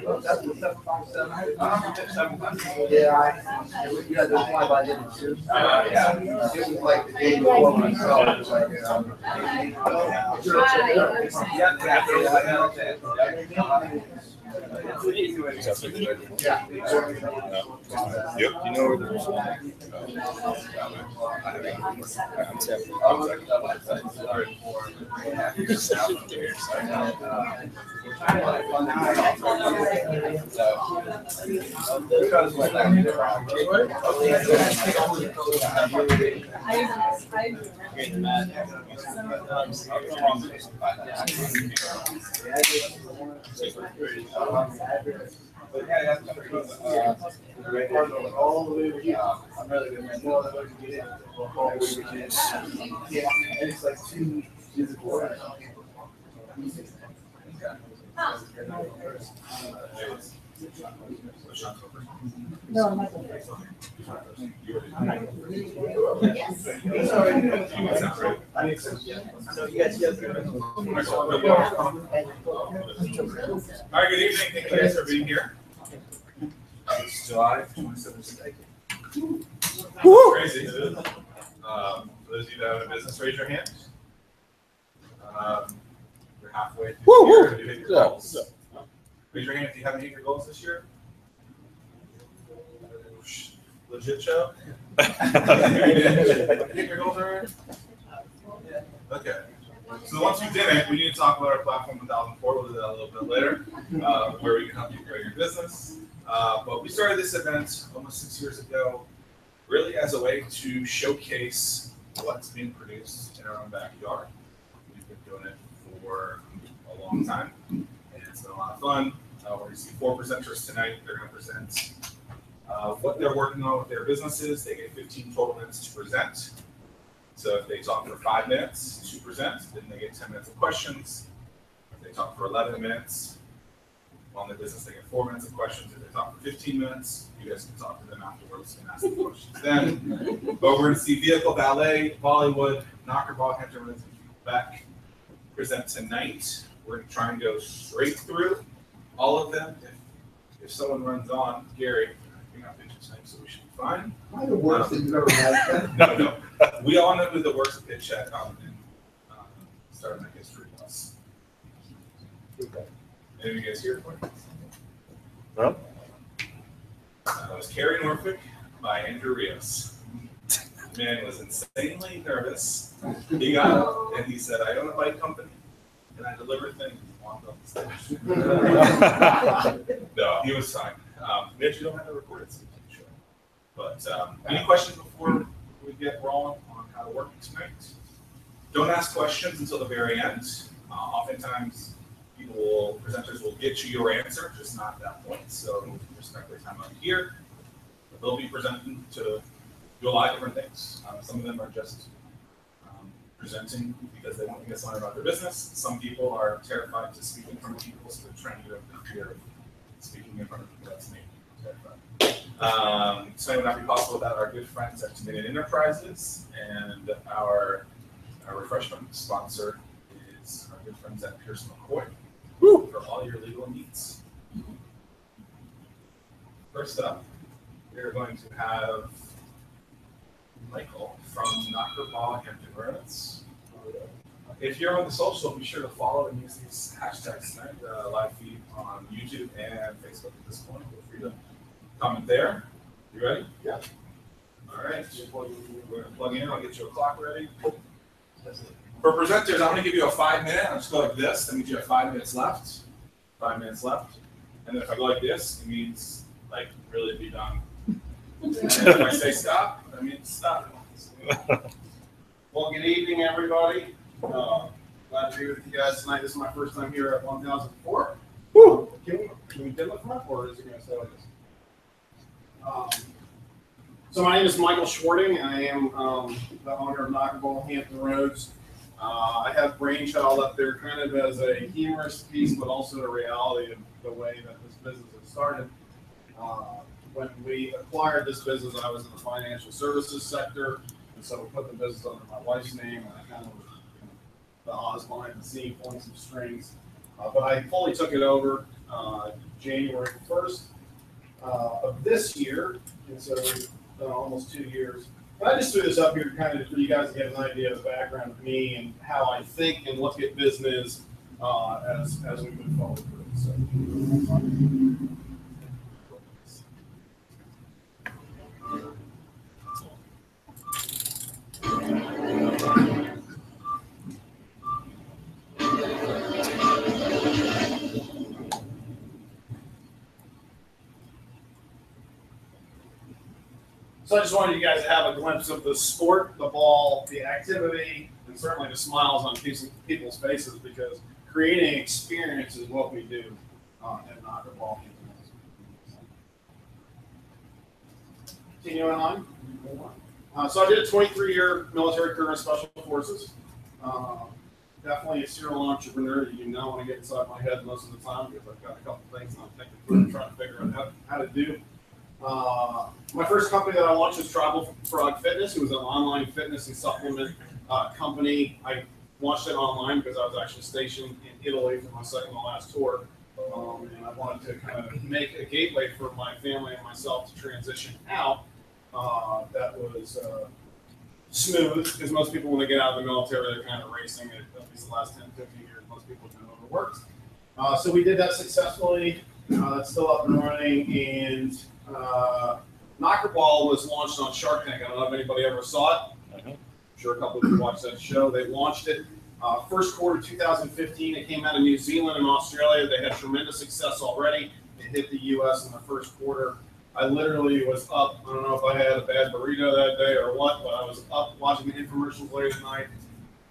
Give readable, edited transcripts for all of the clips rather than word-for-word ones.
Yeah, there's one by the too. Yeah, it was like the day before when I saw it. It was like, yeah. Yep. You know where All the way over here. I'm really good. Man. More than what you get in. Yeah, and it's like two physical. No, I'm not. Yes. I need some. So you guys All right, good evening. Thank you guys for being here. It's July 27th. Crazy. For those of you that have a business, raise your hand. You're halfway through the year. Have you hit your goals? Raise your hand if you haven't hit your goals this year. Legit show? Hit your goals already? Okay. So the ones who didn't, we need to talk about our platform 1004. We'll do that a little bit later, where we can help you grow your business. But we started this event almost 6 years ago, really as a way to showcase what's being produced in our own backyard. We've been doing it for a long time, and it's been a lot of fun. We're going to see 4 presenters tonight. They're going to present what they're working on with their businesses. They get 15 total minutes to present. So if they talk for 5 minutes to present, then they get 10 minutes of questions. If they talk for 11 minutes on their business, they get 4 minutes of questions. If they talk for 15 minutes, you guys can talk to them afterwards and ask them questions then. But we're going to see Vehicle, Valet, Vollywood, Knockerball, Hampton, and Quebec present tonight. We're going to try and go straight through all of them. If someone runs on, Gary, you're not pitching tonight, so we should be fine. Am I the worst that you've ever had? No. We all know who the worst pitch at starting that history was. Any of you guys here for it? No. It was Carrie Norfolk by Andrew Rios. The man was insanely nervous. He got up and he said, I own a bike company and I deliver things. Walked off the stage. No, he was fine. We actually don't have to record it, so we can show it. But any questions before we get rolling on how to work tonight? Don't ask questions until the very end. Oftentimes, presenters will get you your answer, just not at that point. So respect their time up here. They'll be presenting to do a lot of different things. Some of them are just presenting because they want to get something about their business. Some people are terrified to speak in front of people, so they're trying to get over the fear of speaking in front of people. That's me. So it would not be possible without our good friends at Dominion Enterprises, and our refreshment sponsor is our good friends at Pierce McCoy for all your legal needs. First up, we're going to have Michael from Knockerball, Hampton. If you're on the social, be sure to follow and use these hashtags tonight. Live feed on YouTube and Facebook at this point. Feel free to comment there. You ready? Yeah. All right. We're going to plug in. I'll get you a clock ready. For presenters, I'm going to give you a 5 minute. I'll just go like this. That means you have 5 minutes left. 5 minutes left. And then if I go like this, it means like really be done. And if I say stop, that means stop. Well, good evening, everybody. Glad to be with you guys tonight. This is my first time here at 1004. Can we demo from up, or is it going to stay like this? So my name is Michael Schwarting. I am the owner of Knockerball, Hampton Roads. I have Brainchild up there kind of as a humorous piece, but also a reality of the way that this business has started. When we acquired this business, I was in the financial services sector, and so we put the business under my wife's name, and I kind of was the Oz behind the scene, pulling some strings. But I fully took it over January 1st of this year, and so we've done almost 2 years. But I just threw this up here kind of for you guys to get an idea of the background of me and how I think and look at business as we move forward. So. So I just wanted you guys to have a glimpse of the sport, the ball, the activity, and certainly the smiles on people's faces, because creating experience is what we do at Knockerball. Continuing on. So I did a 23-year military career in Special Forces. Definitely a serial entrepreneur. You do not want to get inside my head most of the time because I've got a couple things I'm thinking through, trying to figure out how to do. My first company that I launched was Tribal Frog Fitness. It was an online fitness and supplement company. I launched it online because I was actually stationed in Italy for my second to last tour. And I wanted to kind of make a gateway for my family and myself to transition out that was smooth, because most people, when they get out of the military, they're kind of racing. At least the last 10, 15 years, most people have been overworked. So we did that successfully. That's still up and running. And Knockerball was launched on Shark Tank. I don't know if anybody ever saw it. I'm sure a couple of you watched that show. They launched it first quarter 2015. It came out of New Zealand and Australia. They had tremendous success already. It hit the U.S. in the first quarter. I literally was up. I don't know if I had a bad burrito that day or what, but I was up watching the infomercials late at night.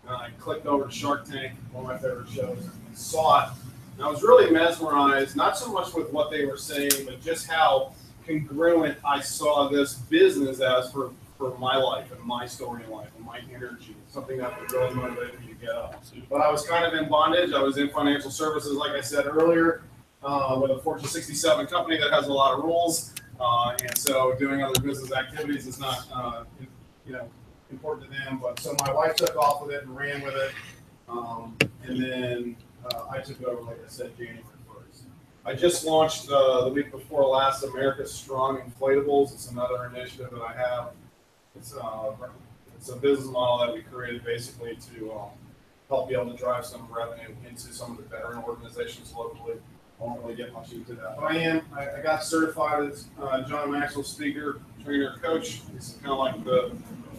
And I clicked over to Shark Tank, one of my favorite shows, and saw it. And I was really mesmerized, not so much with what they were saying, but just how congruent I saw this business as for my life and my story in life and my energy, something that would really motivate me to get up. But I was kind of in bondage. I was in financial services, like I said earlier, with a Fortune 67 company that has a lot of rules. And so doing other business activities is not, important to them. But so my wife took off with it and ran with it. And then I took over, like I said, January 1st. I just launched the week before last America's Strong Inflatables. It's another initiative that I have. It's a business model that we created basically to help be able to drive some revenue into some of the veteran organizations locally. I won't really get much into that. But I got certified as John Maxwell speaker, trainer, coach. It's kind of like the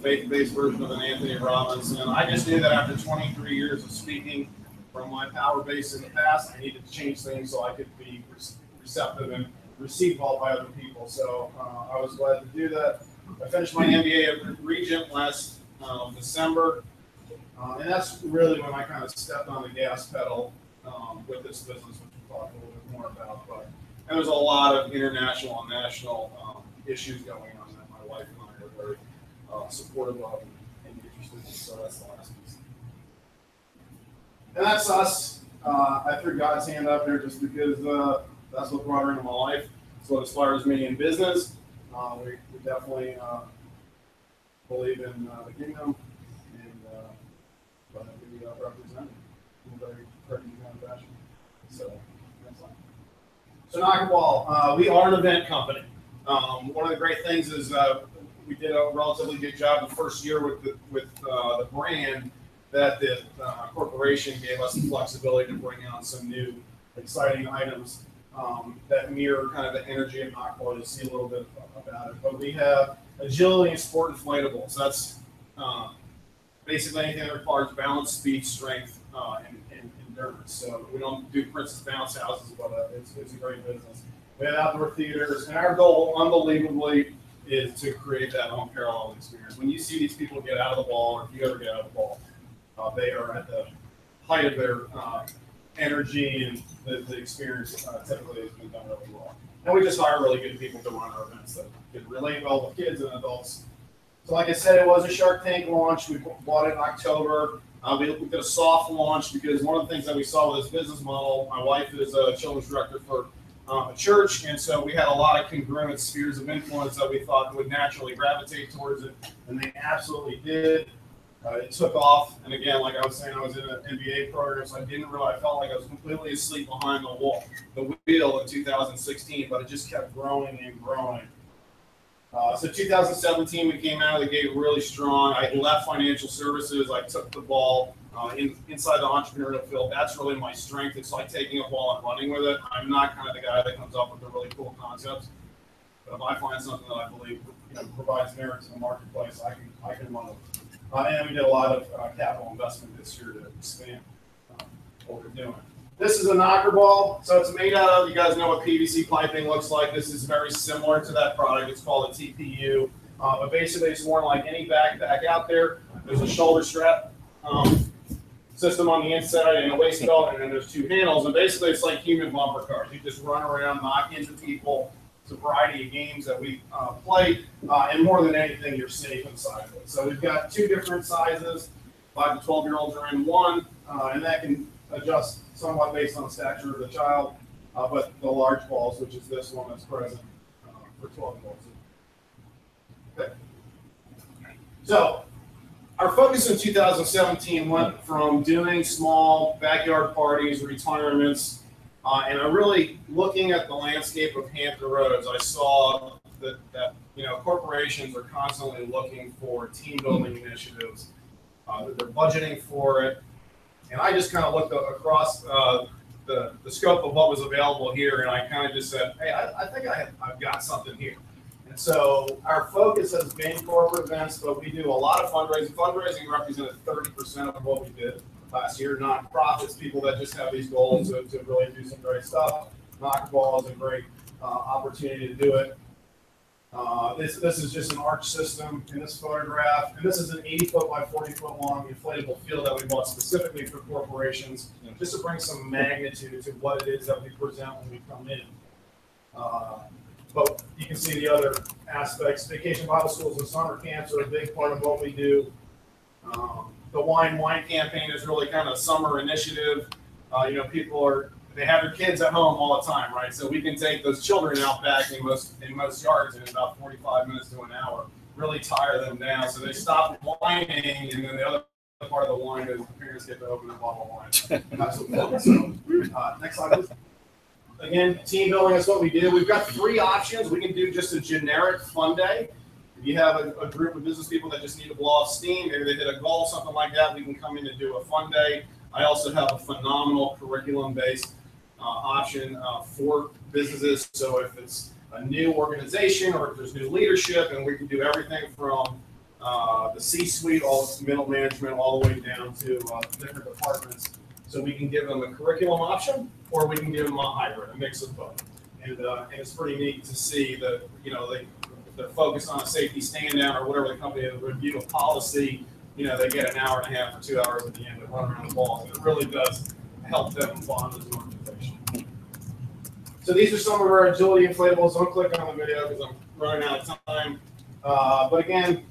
faith-based version of an Anthony Robbins. And I just knew that after 23 years of speaking from my power base in the past, I needed to change things so I could be receptive and received well by other people. So I was glad to do that. I finished my MBA at Regent last December. And that's really when I kind of stepped on the gas pedal with this business, which we'll talk a little bit more about. And there's a lot of international and national issues going on that my wife and I are very supportive of and interested in. So that's the last piece. And that's us. I threw God's hand up there just because that's what brought her into my life. It's what inspires me in business. We definitely believe in the kingdom and we represent it in a very pretty kind of fashion. So that's fine. So Knockerball, we are an event company. One of the great things is we did a relatively good job the first year with the brand, that the corporation gave us the flexibility to bring out some new exciting items that mirror kind of the energy of Knockerball. You'll see a little bit about it. But we have agility and sport inflatables. That's basically anything that requires balance, speed, strength, and endurance. So we don't do Princess Bounce Houses, but it's a great business. We have outdoor theaters, and our goal, unbelievably, is to create that unparalleled experience. When you see these people get out of the ball, or if you ever get out of the ball, they are at the height of their energy, and the experience typically has been done really well. And we just hire really good people to run our events that can relate well with kids and adults. So like I said, it was a Shark Tank launch. We bought it in October. We did a soft launch because one of the things that we saw with this business model, my wife is a children's director for a church, and so we had a lot of congruent spheres of influence that we thought would naturally gravitate towards it, and they absolutely did. It took off, and again, like I was saying, I was in an MBA program, so I felt like I was completely asleep behind the wheel in 2016, but it just kept growing and growing. So 2017, we came out of the gate really strong. I left financial services. I took the ball inside the entrepreneurial field. That's really my strength. It's like taking a ball and running with it. I'm not kind of the guy that comes up with the really cool concepts. But if I find something that I believe provides merit to the marketplace, I can run it. And we did a lot of capital investment this year to expand what we're doing. This is a Knockerball. So it's made out of, you guys know what PVC piping looks like. This is very similar to that product. It's called a TPU. But basically, it's worn like any backpack out there. There's a shoulder strap system on the inside and a waist belt, and then there's two handles. And basically, it's like human bumper cars. You just run around, knock into people. It's a variety of games that we play, and more than anything, you're safe inside of it. So we've got two different sizes. 5 to 12-year-olds are in one, and that can adjust somewhat based on the stature of the child. But the large balls, which is this one that's present for 12-year-olds. Okay. So our focus in 2017 went from doing small backyard parties, retirements, and I'm really looking at the landscape of Hampton Roads. I saw that corporations are constantly looking for team building initiatives. That they're budgeting for it, and I just kind of looked across the scope of what was available here, and I kind of just said, hey, I think I've got something here. And so our focus has been corporate events, but we do a lot of fundraising. Fundraising represented 30% of what we did last year. Nonprofits, people that just have these goals to really do some great stuff. Knockerball is a great opportunity to do it. This is just an arch system in this photograph, and this is an 80-foot by 40-foot long inflatable field that we bought specifically for corporations, just to bring some magnitude to what it is that we present when we come in. But you can see the other aspects. Vacation Bible schools and summer camps are a big part of what we do. The wine campaign is really kind of a summer initiative. People they have their kids at home all the time, right? So we can take those children out back in most yards in about 45 minutes to an hour, really tire them down. So they stop whining, and then the other part of the wine is the parents get to open a bottle of wine. That's what fun. So, next slide, please. Again, team building is what we do. We've got 3 options. We can do just a generic fun day. If you have a group of business people that just need to blow off steam, maybe they hit a goal, something like that, we can come in and do a fun day. I also have a phenomenal curriculum-based option for businesses. So if it's a new organization or if there's new leadership, and we can do everything from the C-suite, all middle management, all the way down to different departments. So we can give them a curriculum option, or we can give them a hybrid, a mix of both. And it's pretty neat to see that they're focused on a safety stand down or whatever the company has review of policy. They get an hour and a half or 2 hours at the end to run around the balls. And it really does help them bond as an organization. So these are some of our agility inflatables. Don't click on the video because I'm running out of time. But again,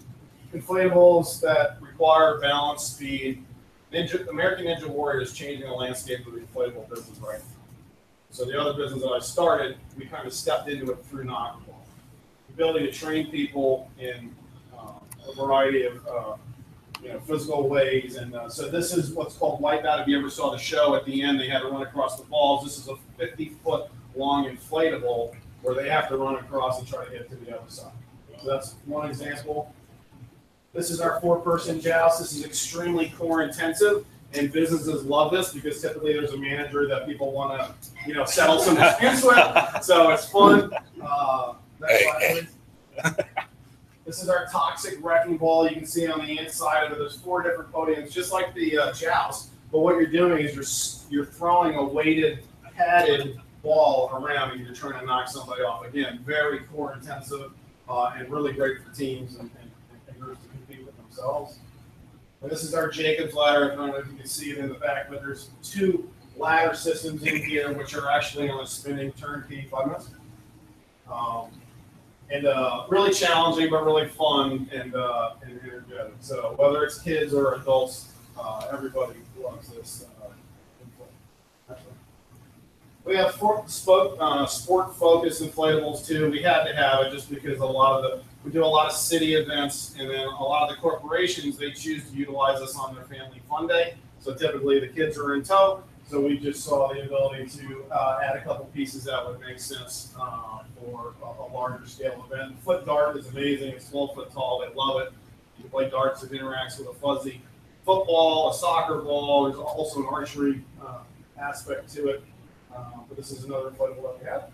inflatables that require balance, speed. American Ninja Warrior is changing the landscape of the inflatable business right now. So the other business that I started, we kind of stepped into it through Knockerball. The ability to train people in a variety of physical ways. And so this is what's called Wipeout. If you ever saw the show, at the end they had to run across the balls. This is a 50-foot long inflatable where they have to run across and try to get to the other side. So that's one example. This is our 4-person joust. This is extremely core intensive, and businesses love this because typically there's a manager that people want to, settle some disputes with. So it's fun. Next slide, please. This is our toxic wrecking ball. You can see on the inside of it, there's 4 different podiums, just like the joust. But what you're doing is you're throwing a weighted, padded ball around, and you're trying to knock somebody off. Again, very core intensive and really great for teams and groups to compete with themselves. And this is our Jacob's ladder. I don't know if you can see it in the back, but there's 2 ladder systems in here, which are actually on a spinning turnkey 5 minutes. And really challenging, but really fun and energetic. So whether it's kids or adults, everybody loves this. We have sport-focused inflatables too. We had to have it just because we do a lot of city events, and then a lot of the corporations, they choose to utilize us on their family fun day. So typically the kids are in tow. So we just saw the ability to add a couple pieces that would make sense for a larger scale event. Foot dart is amazing. It's 12 foot tall. They love it. You can play darts. It interacts with a fuzzy football, a soccer ball. There's also an archery aspect to it. But this is another inflatable that we have.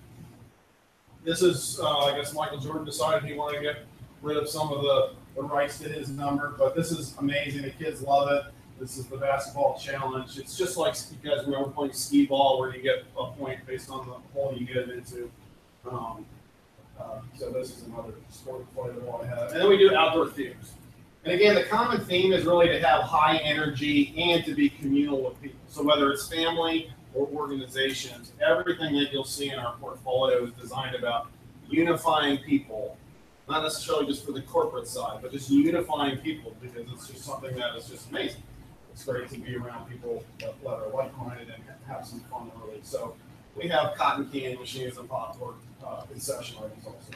This is, I guess Michael Jordan decided he wanted to get rid of some of the rights to his number, but this is amazing. The kids love it. This is the basketball challenge. It's just like, you guys remember playing skee ball where you get a point based on the hole you get it into. So this is another sport inflatable I have. And then we do outdoor themes. And again, the common theme is really to have high energy and to be communal with people. So whether it's family or organizations, everything that you'll see in our portfolio is designed about unifying people, not necessarily just for the corporate side, but just unifying people, because it's just something that is just amazing. It's great to be around people that are like-minded and have some fun early. So we have cotton candy machines and popcorn concession items also.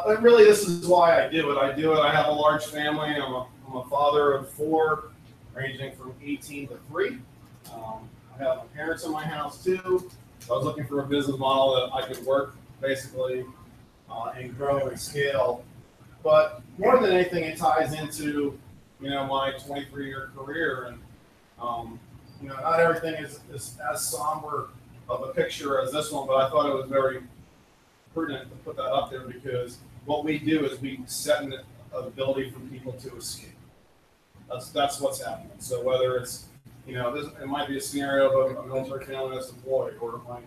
And really, this is why I do it. I have a large family. I'm a father of 4, ranging from 18 to 3. I have my parents in my house too. I was looking for a business model that I could work basically and grow and scale. But more than anything, it ties into my 23-year career, and not everything is as somber of a picture as this one. But I thought it was very prudent to put that up there, because what we do is we set an ability for people to escape. That's what's happening. So whether it's it might be a scenario of a military family that's deployed, or it might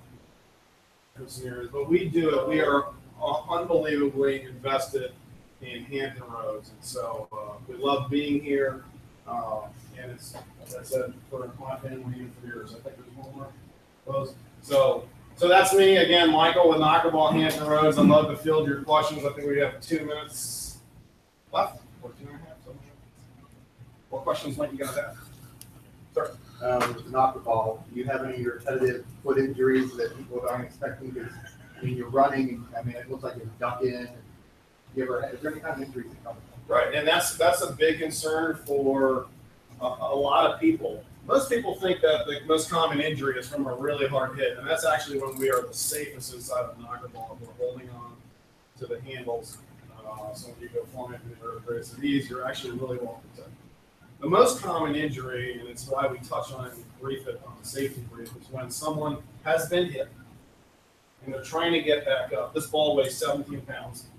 be scenarios, but we do it. We are unbelievably invested in Hampton Roads, and so we love being here. And it's, as I said, for my family and for yours. I think there's one more close. So that's me again, Michael with Knockerball, Hampton Roads. I'd love to field your questions. I think we have 2 minutes left, or 2.5. What questions might you guys have? Sir. With the Knockerball, do you have any repetitive foot injuries that people aren't expecting? Because you're running, it looks like you're ducking. Is there any kind of injuries that come with that? Right, and that's a big concern for a lot of people. Most people think that the most common injury is from a really hard hit, and that's actually when we are the safest inside of Knockerball. We're holding on to the handles, so when you go flying through the vertebrae of these, you're actually really well protected. The most common injury, and it's why we touch on it and brief it on the safety brief, is when someone has been hit and they're trying to get back up. This ball weighs 17 pounds.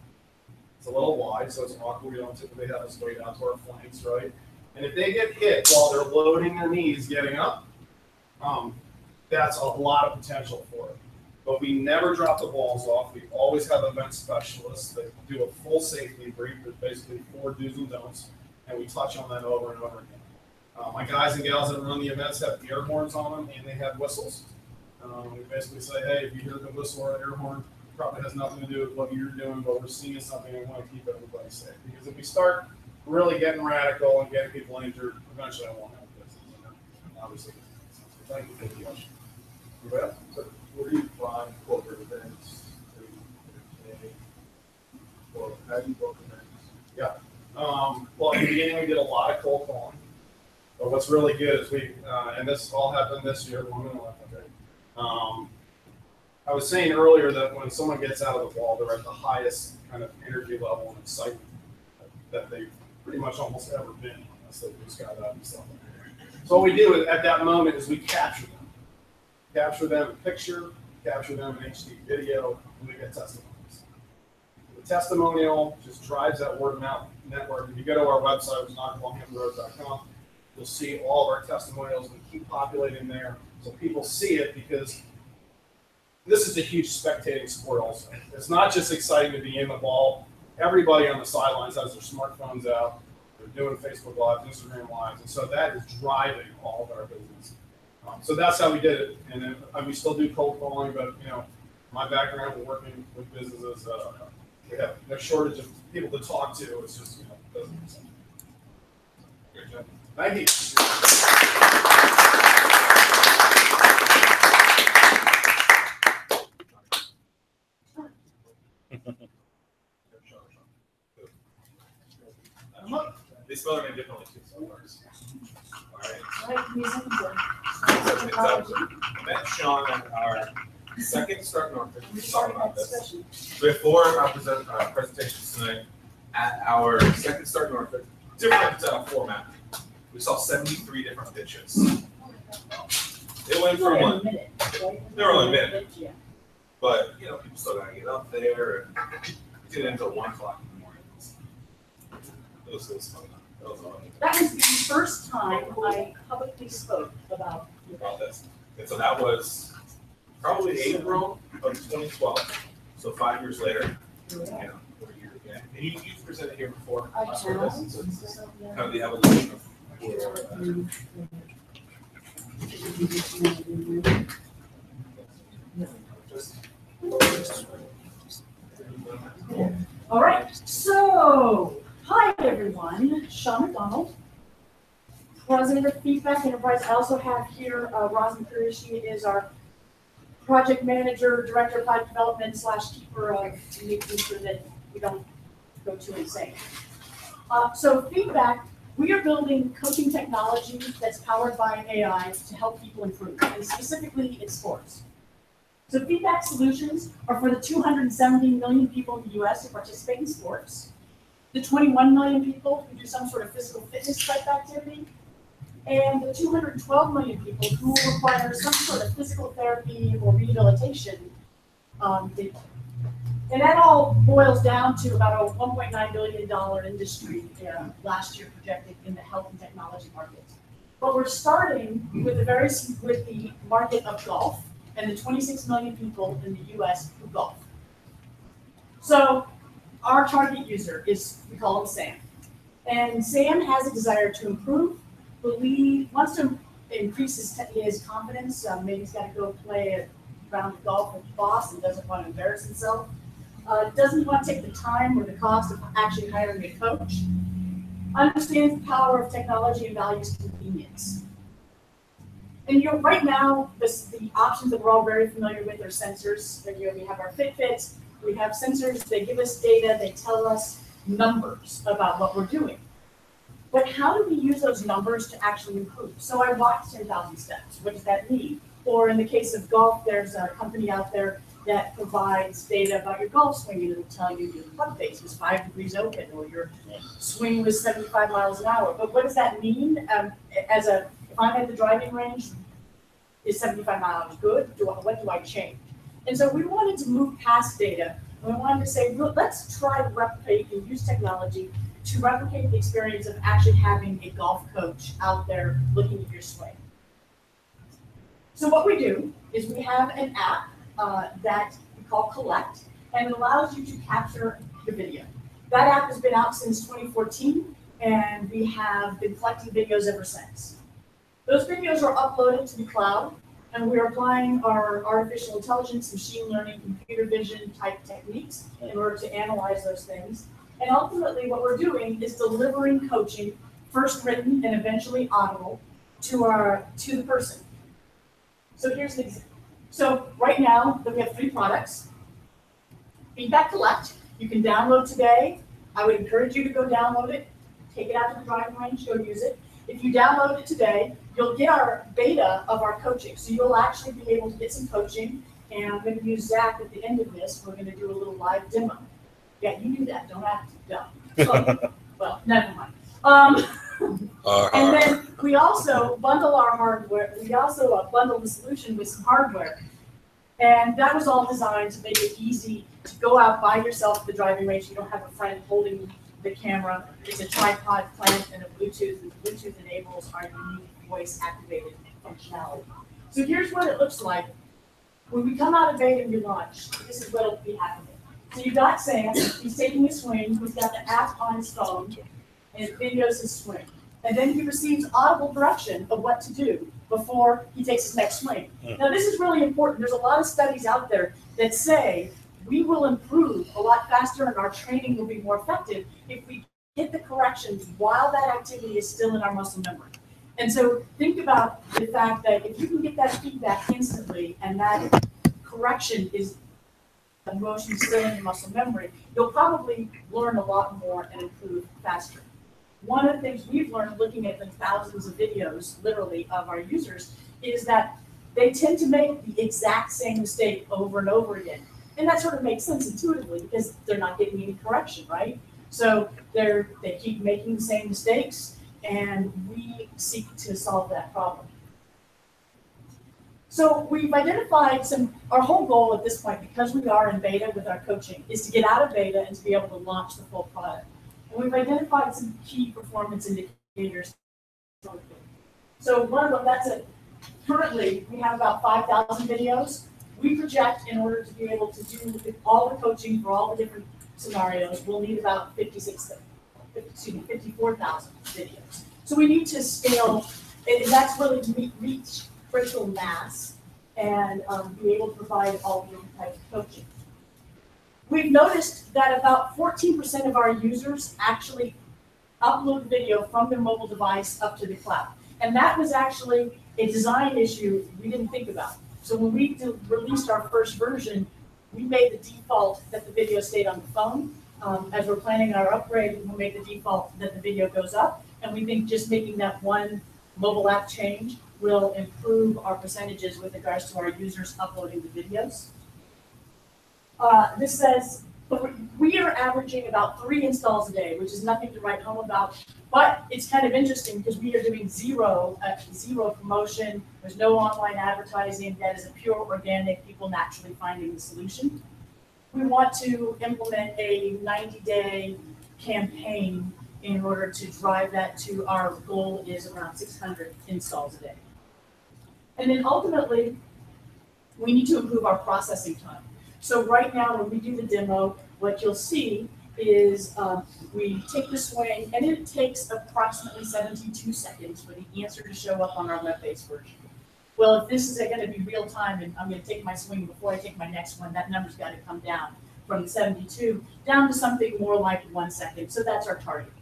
It's a little wide, so it's awkward. We don't typically have this weight out to our flanks, right? And if they get hit while they're loading their knees getting up, that's a lot of potential for it. But we never drop the balls off. We always have event specialists that do a full safety brief. There's basically 4 do's and don'ts, and we touch on that over and over again. My guys and gals that run the events have air horns on them, and they have whistles. We basically say, hey, if you hear the whistle or air horn, it probably has nothing to do with what you're doing, but we're seeing something and we want to keep everybody safe. Because if we start really getting radical and getting people injured, eventually I won't have business. Obviously. Thank you. Thank you. Well, so where do you find corporate events? Or how do you book events? Yeah. Well, in the beginning, we did a lot of cold calling. But what's really good is and this all happened this year. I was saying earlier that when someone gets out of the wall, they're at the highest kind of energy level and excitement that they've pretty much almost ever been, unless they do skydiving and stuff like that. So what we do at that moment is we capture them. Capture them in picture, capture them in HD video, and we get testimonials. The testimonial just drives that word of mouth network. If you go to our website, which is knockerballhamptonroads.com, you'll see all of our testimonials. We keep populating there so people see it, because this is a huge spectating sport also. It's not just exciting to be in the ball. Everybody on the sidelines has their smartphones out. They're doing Facebook Lives, Instagram Lives, and so that is driving all of our business. So that's how we did it. And then we still do cold calling, but my background, we're working with businesses. We have no shortage of people to talk to. It's just doesn't make sense. Good job. Thank you. spell their name differently too, so it works. All right. Right, music, So met Sean at our second Start Norfolk. We talked about this. We have four presentations tonight at our second Start Norfolk. Different format. We saw 73 different pitches. It went from one. They were only a minute. Yeah. But, you know, people still gotta get up there and get until 1 o'clock in the morning. It was fun. That was all That was the first time I publicly spoke about this. And so that was probably April of 2012. So 5 years later, you know, we're here again. And you've presented here before. I So it's have. kind of the evolution of where we're at. All right, so, hi everyone, Sean McDonald, President of Feedback Enterprise. I also have here Rosin Curry. She is our project manager, director of product development / keeper of making sure that we don't go too insane. So Feedback, we are building coaching technology that's powered by AI to help people improve, and specifically in sports. So Feedback solutions are for the 270 million people in the US who participate in sports, the 21 million people who do some sort of physical fitness type activity, and the 212 million people who require some sort of physical therapy or rehabilitation. And that all boils down to about a $1.9 billion industry last year projected in the health and technology market. But we're starting with the market of golf and the 26 million people in the US who golf. So our target user is, we call him Sam. And Sam has a desire to improve, wants to increase his confidence. Maybe he's got to go play a round of golf with the boss and doesn't want to embarrass himself. Doesn't want to take the time or the cost of actually hiring a coach. Understands the power of technology and values convenience. And right now, the options that we're all very familiar with are sensors. We have our Fitbits, we have sensors, they give us data, they tell us numbers about what we're doing. But how do we use those numbers to actually improve? So I walked 10,000 steps. What does that mean? Or in the case of golf, there's a company out there that provides data about your golf swing, and it'll tell you your club face was 5 degrees open, or your swing was 75 miles an hour. But what does that mean? If I'm at the driving range, is 75 miles good? What do I change? And so we wanted to move past data. And we wanted to say, look, let's try to replicate and use technology to replicate the experience of actually having a golf coach out there looking at your swing. So what we do is we have an app that we call Collect, and it allows you to capture the video. That app has been out since 2014, and we have been collecting videos ever since. Those videos are uploaded to the cloud, and we're applying our artificial intelligence, machine learning, computer vision type techniques in order to analyze those things. And ultimately what we're doing is delivering coaching, first written and eventually audible, to the person. So here's the example. So right now we have 3 products. Feedback Collect, you can download today. I would encourage you to go download it, take it out to the driving range, go use it. If you download it today, you'll get our beta of our coaching. So you'll actually be able to get some coaching, and I'm going to use Zach at the end of this. We're going to do a little live demo. Yeah, you knew that, don't act dumb. So, well, never mind. And then we also bundle our hardware. We also bundle the solution with some hardware. And that was all designed to make it easy to go out by yourself at the driving range. You don't have a friend holding the camera. It's a tripod plant and a Bluetooth. And Bluetooth enables our unique voice activated functionality. So here's what it looks like. When we come out of beta and we launch, this is what will be happening. So you got Sam, he's taking a swing, he's got the app on his phone, and it videos his swing. And then he receives audible direction of what to do before he takes his next swing. Now this is really important. There's a lot of studies out there that say we will improve a lot faster and our training will be more effective if we get the corrections while that activity is still in our muscle memory. And so think about the fact that if you can get that feedback instantly and that correction is the motion still in your muscle memory, you'll probably learn a lot more and improve faster. one of the things we've learned looking at the thousands of videos, literally, of our users, is that they tend to make the exact same mistake over and over again. And that sort of makes sense intuitively because they're not getting any correction, right? So they keep making the same mistakes, and we seek to solve that problem. So we've identified our whole goal at this point, because we are in beta with our coaching, is to get out of beta and to be able to launch the full product. And we've identified some key performance indicators. So one of them, currently we have about 5,000 videos. We project in order to be able to do all the coaching for all the different scenarios, we'll need about 54,000 videos. So we need to scale, and that's really to reach critical mass and be able to provide all different types of coaching. We've noticed that about 14% of our users actually upload video from their mobile device up to the cloud. And that was actually a design issue we didn't think about. So when we released our first version, we made the default that the video stayed on the phone. As we're planning our upgrade, we'll make the default that the video goes up. And we think just making that one mobile app change will improve our percentages with regards to our users uploading the videos. This says we are averaging about 3 installs a day, which is nothing to write home about. But it's kind of interesting because we are doing zero promotion. There's no online advertising. That is a pure organic, people naturally finding the solution. We want to implement a 90-day campaign in order to drive that to our goal is around 600 installs a day. And then ultimately, we need to improve our processing time. So right now, when we do the demo, what you'll see is we take the swing, and it takes approximately 72 seconds for the answer to show up on our web-based version. Well, if this is going to be real time, and I'm going to take my swing before I take my next one, that number's got to come down from the 72 down to something more like 1 second. So that's our target.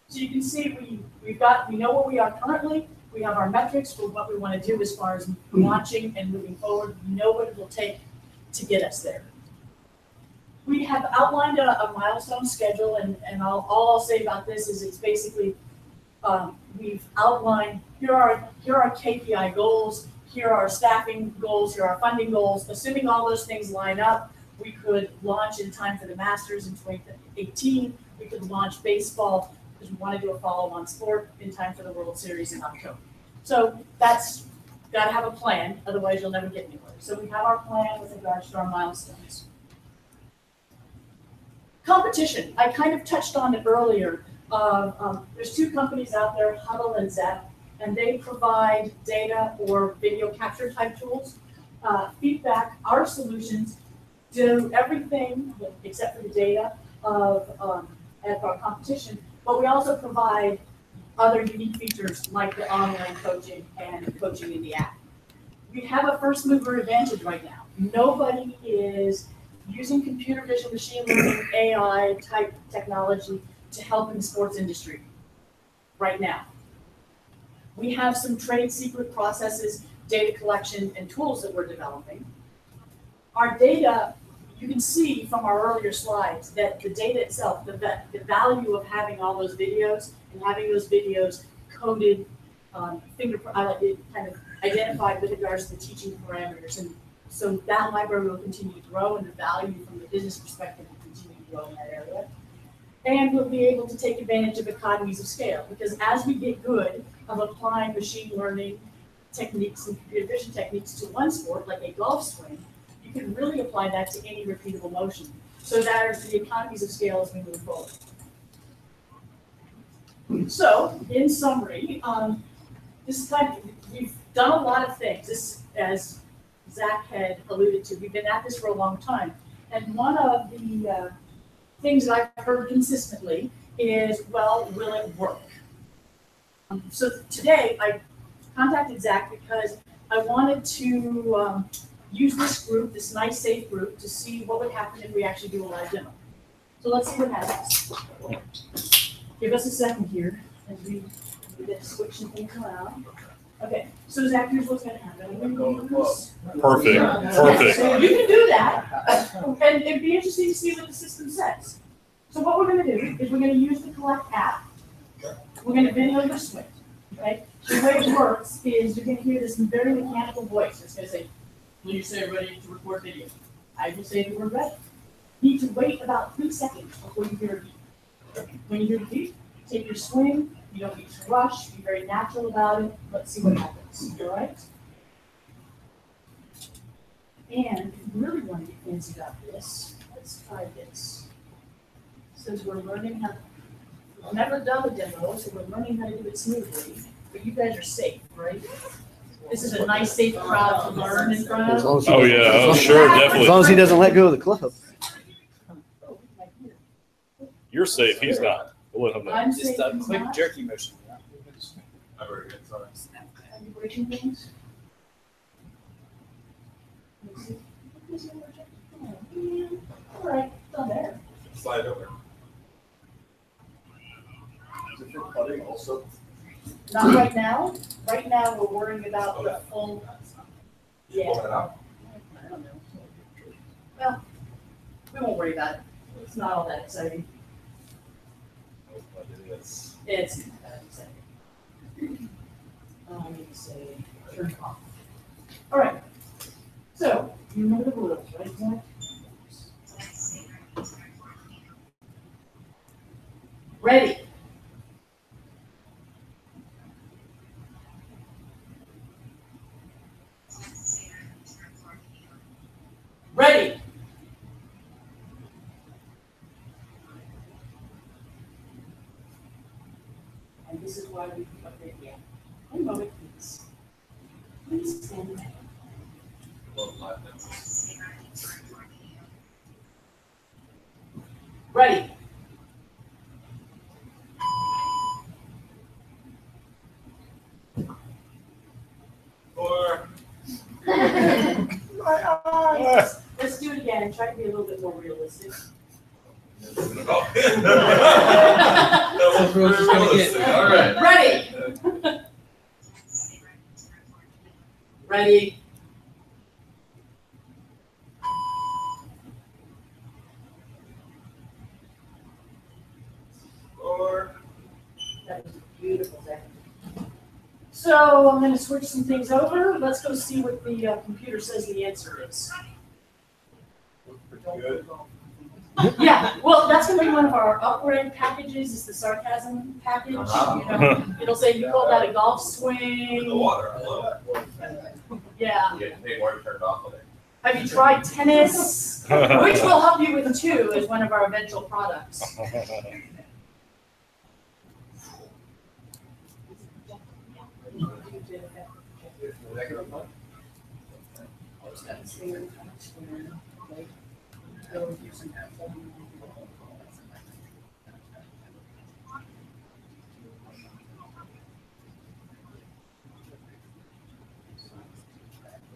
So you can see we know where we are currently. We have our metrics for what we want to do as far as launching and moving forward. We know what it will take to get us there. We have outlined a milestone schedule, and all I'll say about this is it's basically we've outlined here are KPI goals, here are our staffing goals, here are our funding goals. Assuming all those things line up, we could launch in time for the Masters in 2018. We could launch baseball because we want to do a follow-on sport in time for the World Series in October. So that's got to have a plan, otherwise you'll never get anywhere. So we have our plan with regards to our milestones. Competition, I kind of touched on it earlier. There's 2 companies out there, Huddle and Zep, and they provide data or video capture type tools. Feedback, our solutions do everything except for the data of our competition, but we also provide other unique features like the online coaching and coaching in the app. We have a first mover advantage right now. Nobody is using computer vision, machine learning, AI type technology to help in the sports industry right now. We have some trade secret processes, data collection, and tools that we're developing. Our data, you can see from our earlier slides that the data itself, the value of having all those videos and having those videos coded, kind of identified with regards to the teaching parameters. And so that library will continue to grow, and the value from the business perspective will continue to grow in that area. And we'll be able to take advantage of economies of scale, because as we get good of applying machine learning techniques and computer vision techniques to one sport, like a golf swing, you can really apply that to any repeatable motion. So that are the economies of scale as we move forward. So, in summary, we've done a lot of things. This, as Zach had alluded to, we've been at this for a long time. And one of the things that I've heard consistently is, well, will it work? So today I contacted Zach because I wanted to use this group, this nice safe group, to see what would happen if we actually do a live demo. So let's see what happens. Give us a second here as we switch some things around. Okay, so Zach, here's what's going to happen. I'm going to use... Perfect. So you can do that, and it'd be interesting to see what the system says. So what we're going to do is we're going to use the Collect app, we're gonna video your swing, okay? The way it works is you're gonna hear this very mechanical voice. It's gonna say, when you say ready to record video, I will say the word ready. You need to wait about 3 seconds before you hear a beep. When you hear the beep, take your swing. You don't need to rush. Be very natural about it. Let's see what happens. All right? And if you really want to get fancy about this, let's try this. Since we're learning how, we've never done a demo, so we're learning how to do it smoothly. But you guys are safe, right? This is a nice, safe crowd to learn in front of. Oh, yeah, oh, sure, definitely. As long as he doesn't let go of the club. You're safe, he's not. We'll let him know. I'm Just safe, a he's quick not. jerky motion. I'm very good, sorry. Are you breaking things? Let me see. Oh, man. All right, it's on there. Slide over. Is it for putting also? Not right now. Right now, we're worrying about the full. Pull Yeah, that out. I don't know. Well, we won't worry about it. It's not all that exciting. It's not that exciting. Let me say, turn it off. All right. So, you remember the rules, right, Zach? Ready. Ready. And this is why we put it here. One moment, please. Please stand back. Ready. Or. Let's do it again and try to be a little bit more realistic. Oh. That's what it's gonna get. All right. Ready. Ready. Or. That was beautiful, Zach. So I'm going to switch some things over. Let's go see what the computer says the answer is. Good. Yeah, well, that's going to be one of our upgrade packages. It's the sarcasm package. Uh-huh. You know, it'll say you called that a golf In the swing. water. I love Yeah. it. You get paid more to turn it off with it. Have you tried tennis? Which will help you with too as one of our eventual products.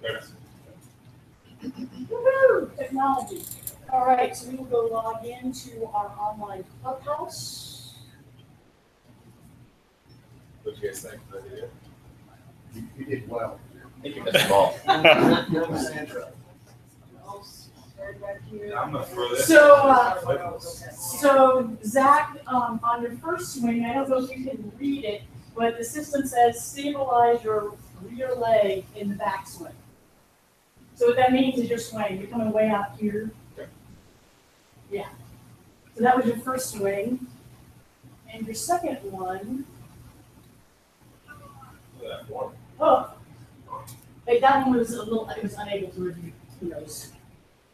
There it is. Woohoo! Technology. All right, so we will go log into our online clubhouse. What do you guys think of the video? You did well. I think you missed the ball. I'm gonna throw this. So Zach, on your first swing, I don't know if you can read it, but the system says stabilize your rear leg in the backswing. So what that means is your swing, you're coming way out here. Okay. Yeah. So that was your first swing. And your second one, Look at that form. oh, like that one was it was unable to review, who knows.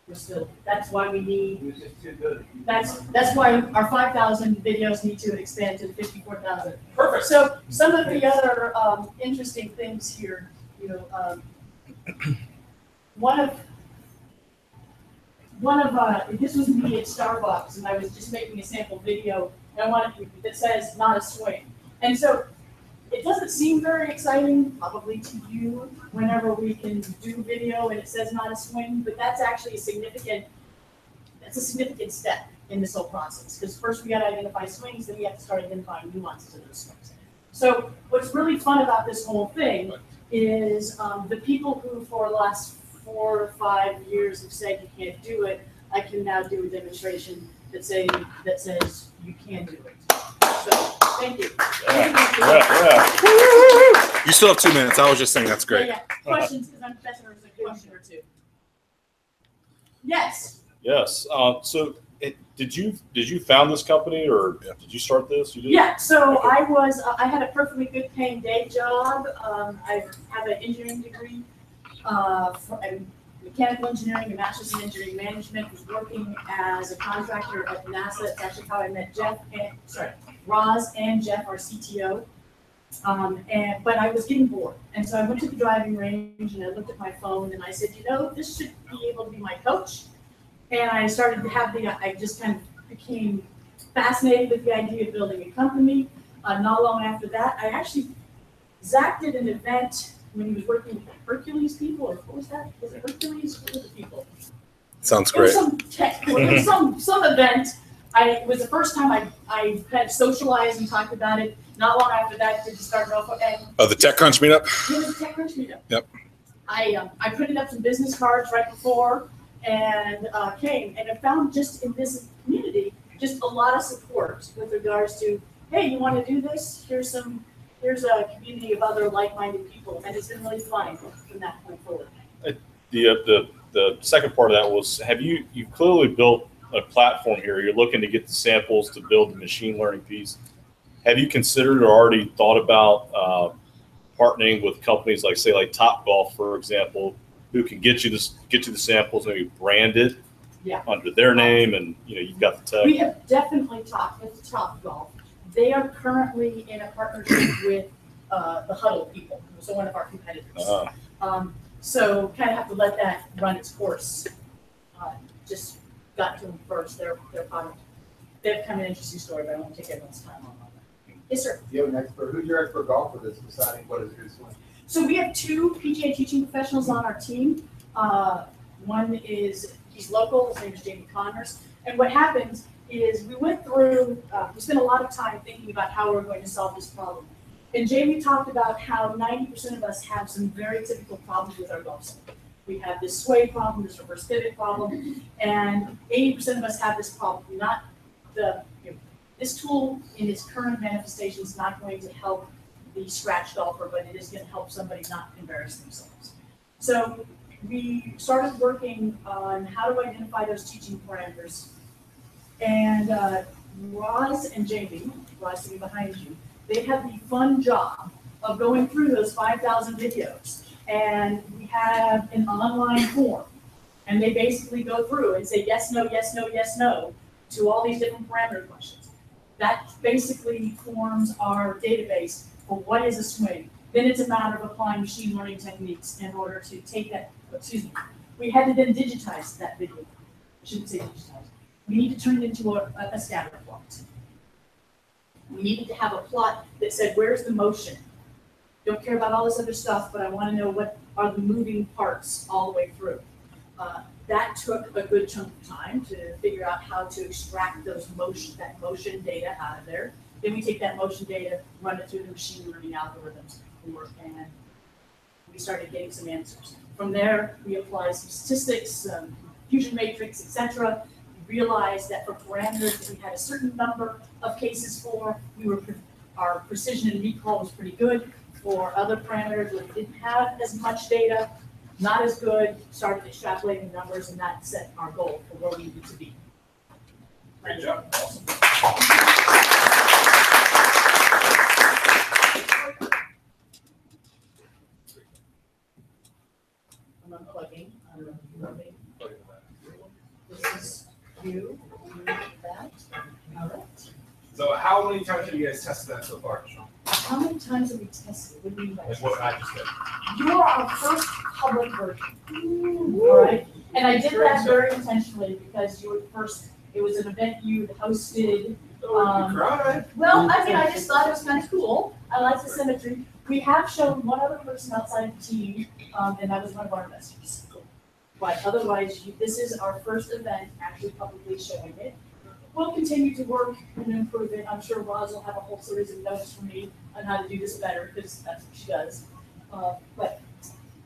We're still, that's why we need, He was just too good. that's why our 5,000 videos need to expand to 54,000. Perfect. So some of the other interesting things here, you know, one of this was me at Starbucks, and I was just making a sample video, and I wanted that says not a swing, and so it doesn't seem very exciting, probably to you, whenever we can do video and it says not a swing, but that's actually a significant step in this whole process, because first we got to identify swings, then we have to start identifying nuances of those swings. So what's really fun about this whole thing is the people who for the last 4 or 5 years have said you can't do it, I can now do a demonstration that says you can do it. So, thank you. Yeah. You still have 2 minutes. I was just saying that's great. Yeah. Questions, because I'm betting there's a question or two. Yes. Yes. So did you found this company or did you start this? You did? Yeah, so Okay. I had a perfectly good paying day job. I have an engineering degree, mechanical engineering, a master's in engineering management, was working as a contractor at NASA. It's actually how I met Roz and Jeff, our CTO. But I was getting bored. And so I went to the driving range and I looked at my phone and I said, this should be able to be my coach. And I started to have I just kind of became fascinated with the idea of building a company. Not long after that, Zach did an event when he was working with the Hercules people, or what was that? Was it Hercules? What were the people? Sounds It was great. some tech, it was some event. It was the first time I kind of socialized and talked about it. Not long after that, did start off. Oh, the TechCrunch meetup? It was a TechCrunch meetup. Yep. I printed up some business cards right before and came, and I found just in this community just a lot of support with regards to, hey, you want to do this? Here's a community of other like-minded people, and it's been really fun from that point forward. The second part of that was, you clearly built a platform here. You're looking to get the samples to build the machine learning piece. Have you considered or already thought about partnering with companies like Topgolf, for example, who can get you the samples, maybe branded under their name, and you've got the tech? We have definitely talked with Topgolf. They are currently in a partnership with the Huddle people, so one of our competitors. So kind of have to let that run its course. Just got to them first, their product. They have kind of an interesting story, but I won't take everyone's time on that. Yes, sir. Do you have an expert? Who's your expert golfer that's deciding what is a good swing? So we have 2 PGA teaching professionals on our team. One he's local, his name is Jamie Connors. And what happens is we went through, we spent a lot of time thinking about how we're going to solve this problem. And Jamie talked about how 90% of us have some very typical problems with our golf swing. We have this sway problem, this reverse pivot problem, and 80% of us have this problem. This tool in its current manifestation is not going to help the scratch golfer, but it is going to help somebody not embarrass themselves. So we started working on how to identify those teaching parameters. And Roz and Jamie, Roz sitting behind you, they had the fun job of going through those 5,000 videos. And we have an online form. And they basically go through and say yes, no, yes, no, yes, no to all these different parameter questions. That basically forms our database for what is a swing. Then it's a matter of applying machine learning techniques in order to take that, we had to then digitize that video. I shouldn't say digitize. We need to turn it into a scatter plot. We needed to have a plot that said, where's the motion? Don't care about all this other stuff, but I want to know what are the moving parts all the way through. That took a good chunk of time to figure out how to extract that motion data out of there. Then we take that motion data, run it through the machine learning algorithms, and we started getting some answers. From there, we applied some statistics, fusion matrix, etc. We realized that for parameters that we had a certain number of cases for, our precision and recall was pretty good. For other parameters where we didn't have as much data, not as good, started extrapolating numbers, and that set our goal for where we needed to be. Great job. Awesome. I'm unplugging. This is you, that. All right. So how many times have you guys tested that so far, Sean? How many times have we tested? What do you mean by Like what I just did. You're our first public version. All right. And I did that very intentionally because you were first. It was an event you hosted. Cried. Well, I just thought it was kind of cool. I like the symmetry. We have shown one other person outside the team, and that was one of our investors. But otherwise, this is our first event actually publicly showing it. We'll continue to work and improve it. I'm sure Roz will have a whole series of notes for me on how to do this better, because that's what she does. But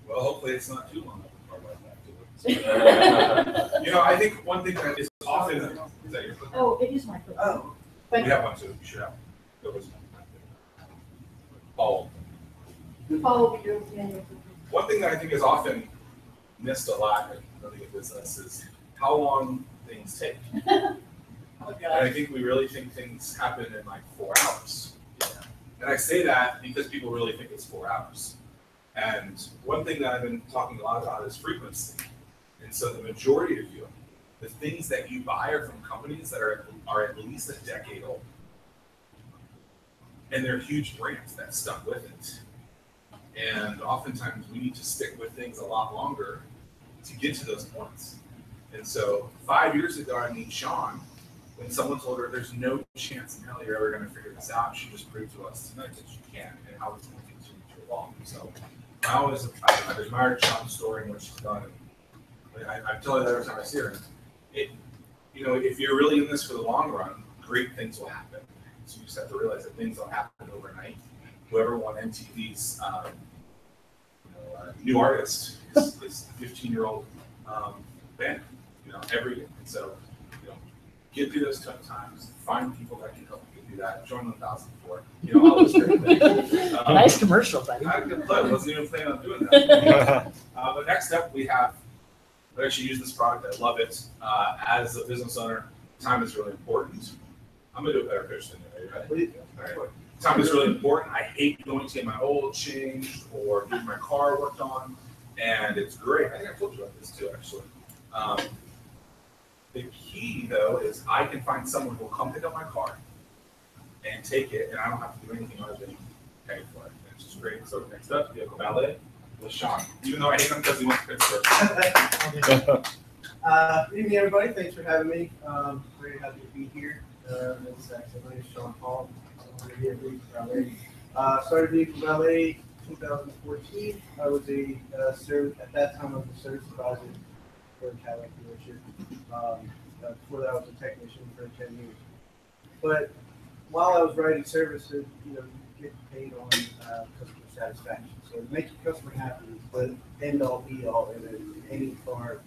well, hopefully it's not too long of a car ride back to it. You know, I think one thing that is often, is that your clip? Oh, it is my clip. Oh. But We have one too, you should have. There was one. Oh, follow your manual. one thing that I think is often missed a lot in running a business is how long things take. Oh, And God. I think we really think things happen in like 4 hours. And I say that because people really think it's 4 hours. And one thing that I've been talking a lot about is frequency. And so the majority of you, the things that you buy are from companies that are at least a decade old. And they're huge brands that stuck with it. And oftentimes we need to stick with things a lot longer to get to those points. And so 5 years ago, I meet Sean, when someone told her there's no chance in hell you're ever going to figure this out, she just proved to us tonight that you can and how it's going to continue to evolve. So I've admired Sean's story and what she's done. I tell her that every time I see her. You know, if you're really in this for the long run, great things will happen. So you just have to realize that things don't happen overnight. Whoever won MTV's new artist is a 15-year-old band. You know, every year. And so, you know, get through those tough times. Find people that can help you do that. Join 1004. You know, all those great things. Nice commercial, buddy. I wasn't even planning on doing that. But next up, we actually use this product. I love it. As a business owner, time is really important. I'm gonna do a better pitch than you. Are you ready? All right. Time is really important. I hate going to get my oil changed or getting my car worked on, and it's great. I think I told you about this too, actually. The key, though, is I can find someone who will come pick up my car and take it, and I don't have to do anything other than pay for it. It's just great. So next up, we have a Valet with Sean. Even though I hate him because he went to Pittsburgh. Good evening, everybody. Thanks for having me. Very happy to be here. This is actually my name is Sean Paul. I'm here to Valet. Started being for Valet 2014. I was at that time I was a service advisor for a Cadillac dealership. Before that, I was a technician for 10 years. But while I was writing services, you know, you get paid on customer satisfaction. So to make your customer happy is the end all be all in any car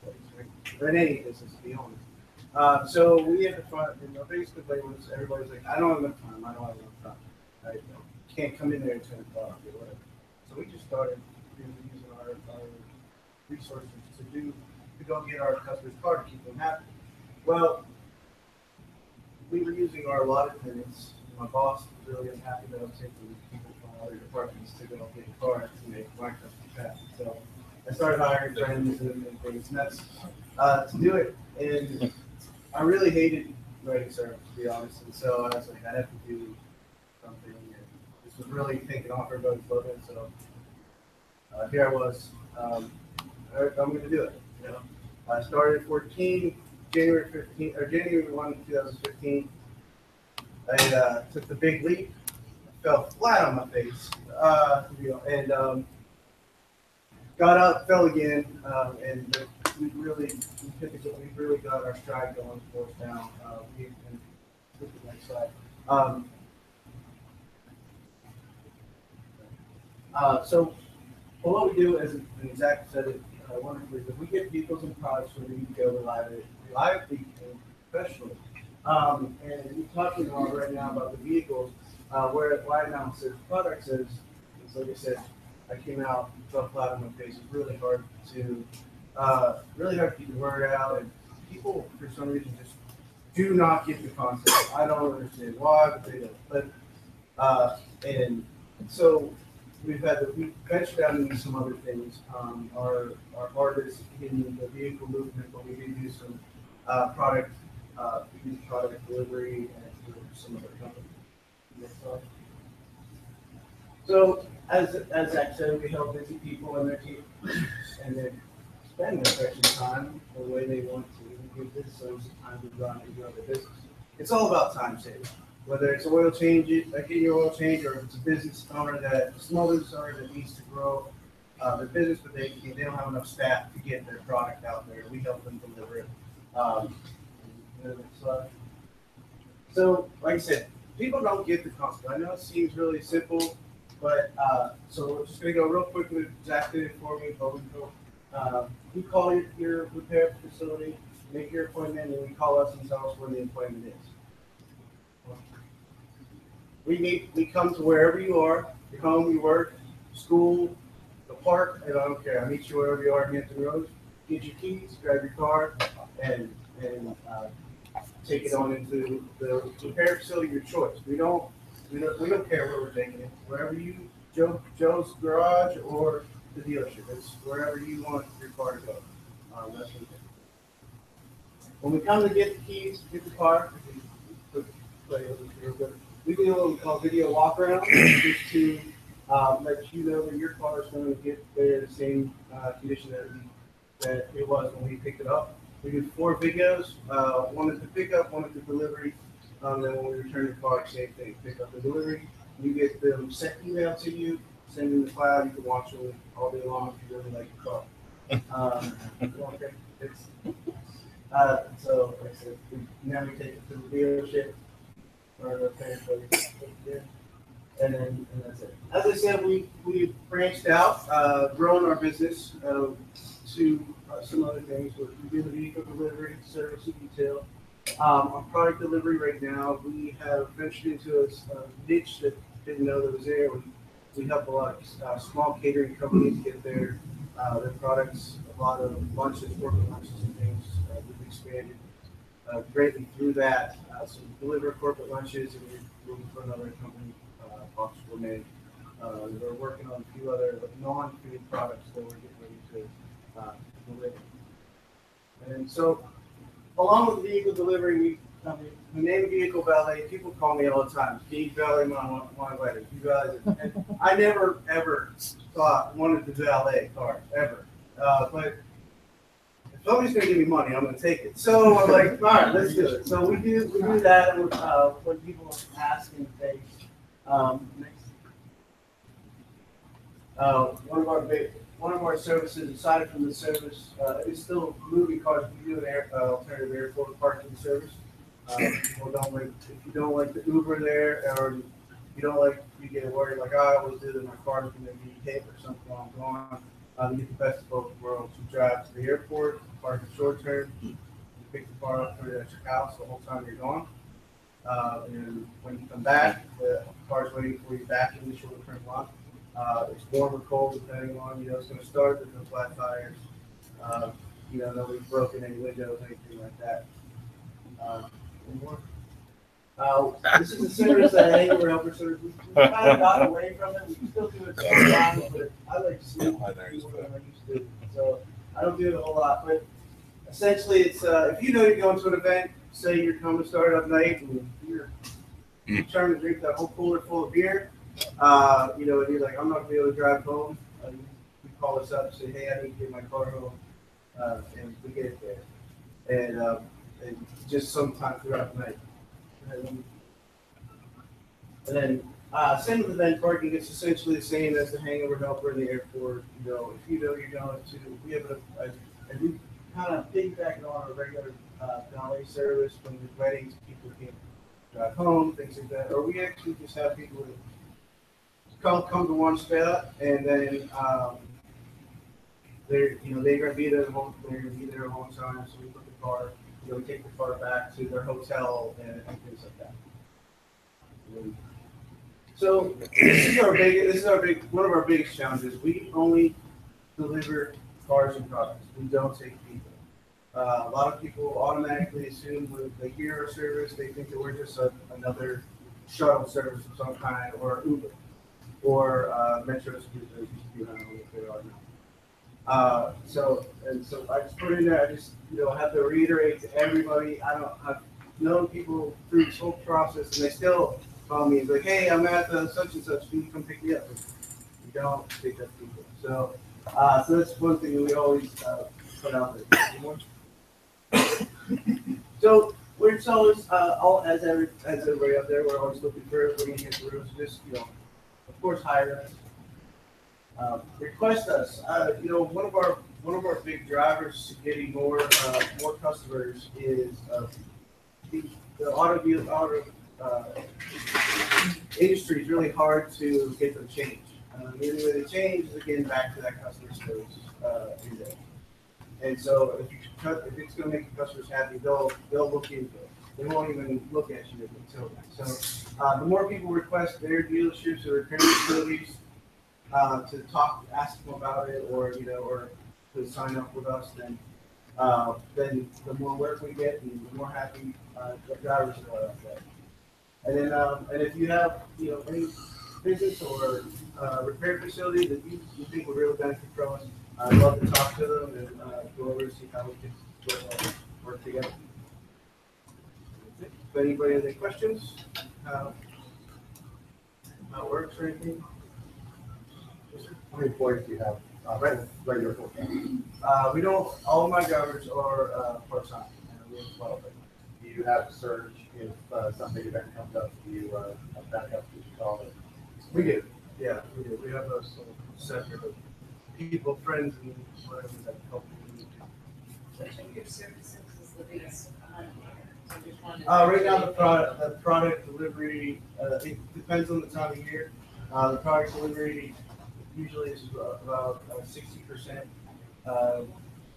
place, right? Or in any business, to be honest. So we had to find, you know, basically was everybody's like, I don't have enough time. I don't have enough time. I can't come in there at 10 o'clock or whatever. So we just started using our resources to go get our customers' car to keep them happy. Well, we were using our allotted minutes. My boss was really unhappy that I was taking people from other departments to go get cars to make my customers happy. So I started hiring friends and things, and that's to do it. And I really hated writing service, to be honest. And so I was like, I have to do something. And this was really taking off everybody's slogan. So here I was. I'm going to do it. You know, I started at 14, January 1, 2015. I took the big leap, fell flat on my face, you know, and got up, fell again, and we really got our stride going, forced down. We can look at the next slide. So what we do, as Zach said it wonderfully, is we get vehicles and products where we need to go reliably and professionally. And we're talking right now about the vehicles, where I announced the products is like I said, I came out, fell flat on my face. It's really hard to get the word out, and people for some reason just do not get the concept. I don't understand why, but they don't. But and so we ventured out into some other things. Our artists in the vehicle movement, but we did do some product delivery and some other companies. So as Zach said, we help busy people and their team and then spend their precious time the way they want to and give this some time to run and grow their business. It's all about time saving. Whether it's oil change, like getting your oil change, or if it's a business owner a small business owner that needs to grow their business, but they don't have enough staff to get their product out there. We help them deliver it. So, like I said, people don't get the concept. I know it seems really simple, but so we're just gonna go real quickly. Zach did it for me, but we go You call your repair facility, make your appointment, and you call us and tell us when the appointment is. We come to wherever you are, your home, your work, school, the park, and I don't care. I meet you wherever you are in Hampton Roads. Get your keys, grab your car, and take it on into the repair facility of your choice. We don't care where we're taking it. Wherever you, Joe's garage or the dealership. It's wherever you want your car to go. That's what we do. When we come to get the keys, get the car, we do what we call video walk around, just to let you know that your car is going to get there in the same condition that it was when we picked it up. We do 4 videos, one at the pickup, one at the delivery, then when we return the car, same thing, pick up the delivery. You get them sent email to you, send in the cloud, you can watch them all day long if you really like the car. Okay. So like I said, now we take it to the dealership or the repair place, and that's it. As I said, we branched out, grown our business to some other things. We do the vehicle delivery, service, and detail. On product delivery right now, we have ventured into a niche that didn't know that was there. We help a lot of small catering companies get their products, a lot of lunches, corporate lunches and things. We've expanded greatly through that. So we deliver corporate lunches, and we're looking for another company, Box Gourmet. We're working on a few other non-food products that we're getting ready to deliver. And so, along with vehicle delivery, we name the vehicle Valet. People call me all the time. Steve Valet, my wedding. And I never ever wanted to valet car ever, but if somebody's going to give me money, I'm going to take it. So I'm like, all right, let's do it. So we do that when people ask and things. One of our services, aside from the service, is still moving cars. We do an alternative airport parking service. People don't like, if you don't like the Uber there, or you don't like, you get worried like, I always do that my car's going to be hit or something while I'm gone. You get the best of both worlds. You drive to the airport, park it short term, you pick the car up, put it at your house the whole time you're gone. And when you come back, the car's waiting for you back in the short term lot. It's warm or cold depending on, it's going to start, there's no flat tires, nobody's broken any windows, anything like that. This is a service that Hangover Helper service. We kind of got away from it. We still do it sometimes, but I like to sleep more than I used to. So I don't do it a whole lot. But essentially, it's if you know you're going to an event, say you're coming to start up night, and you're trying to drink that whole cooler full of beer, and you're like, I'm not going to be able to drive home. You call us up and say, hey, I need to get my car home, and we get it there. And just sometime throughout the night. And then same with event parking, it's essentially the same as the Hangover Helper in the airport. If you know you're going to, we have and we kind of piggyback on a regular valet service when the weddings, people can't drive home, things like that. Or we actually just have people come to one spot, and then they're going to be there a long time, so we put the car. We take the car back to their hotel and things like that. So this is one of our biggest challenges. We only deliver cars and products. We don't take people. A lot of people automatically assume when they hear our service, they think that we're just another shuttle service of some kind, or Uber, or Metro Scooters. I don't know what they are now. So I just put in there, I just, have to reiterate to everybody, I've known people through this whole process, and they still call me and be like, hey, I'm at the such and such, can you come pick me up? We don't pick up people. So that's one thing that we always put out there. So we're always, as everybody out there, we're always looking for everybody in the rooms, just, of course, hire us. Request us. One of our big drivers to getting more customers is the auto industry is really hard to get them changed. The only way to change is again back to that customer service. index. And so if it's gonna make the customers happy, they'll look into it. They won't even look at you until then. So the more people request their dealerships or repair facilities to ask them about it, or or to sign up with us, then the more work we get and the more happy the drivers are about that. And then and if you have any business or repair facility that you think would really benefit from us, I'd love to talk to them and go over and see how we can work together. If anybody has any questions, how it works or anything? How many employees do you have? Regular full-time? We don't. All of my drivers are part-time. We have 12. Do you have a surge if some big event comes up? Do you have backup? Do you call it? We do. Yeah, we do. We have a separate of people, friends, and whatever that help. Your services is the biggest. Right now, the product delivery, it depends on the time of year. The product delivery usually is about 60%.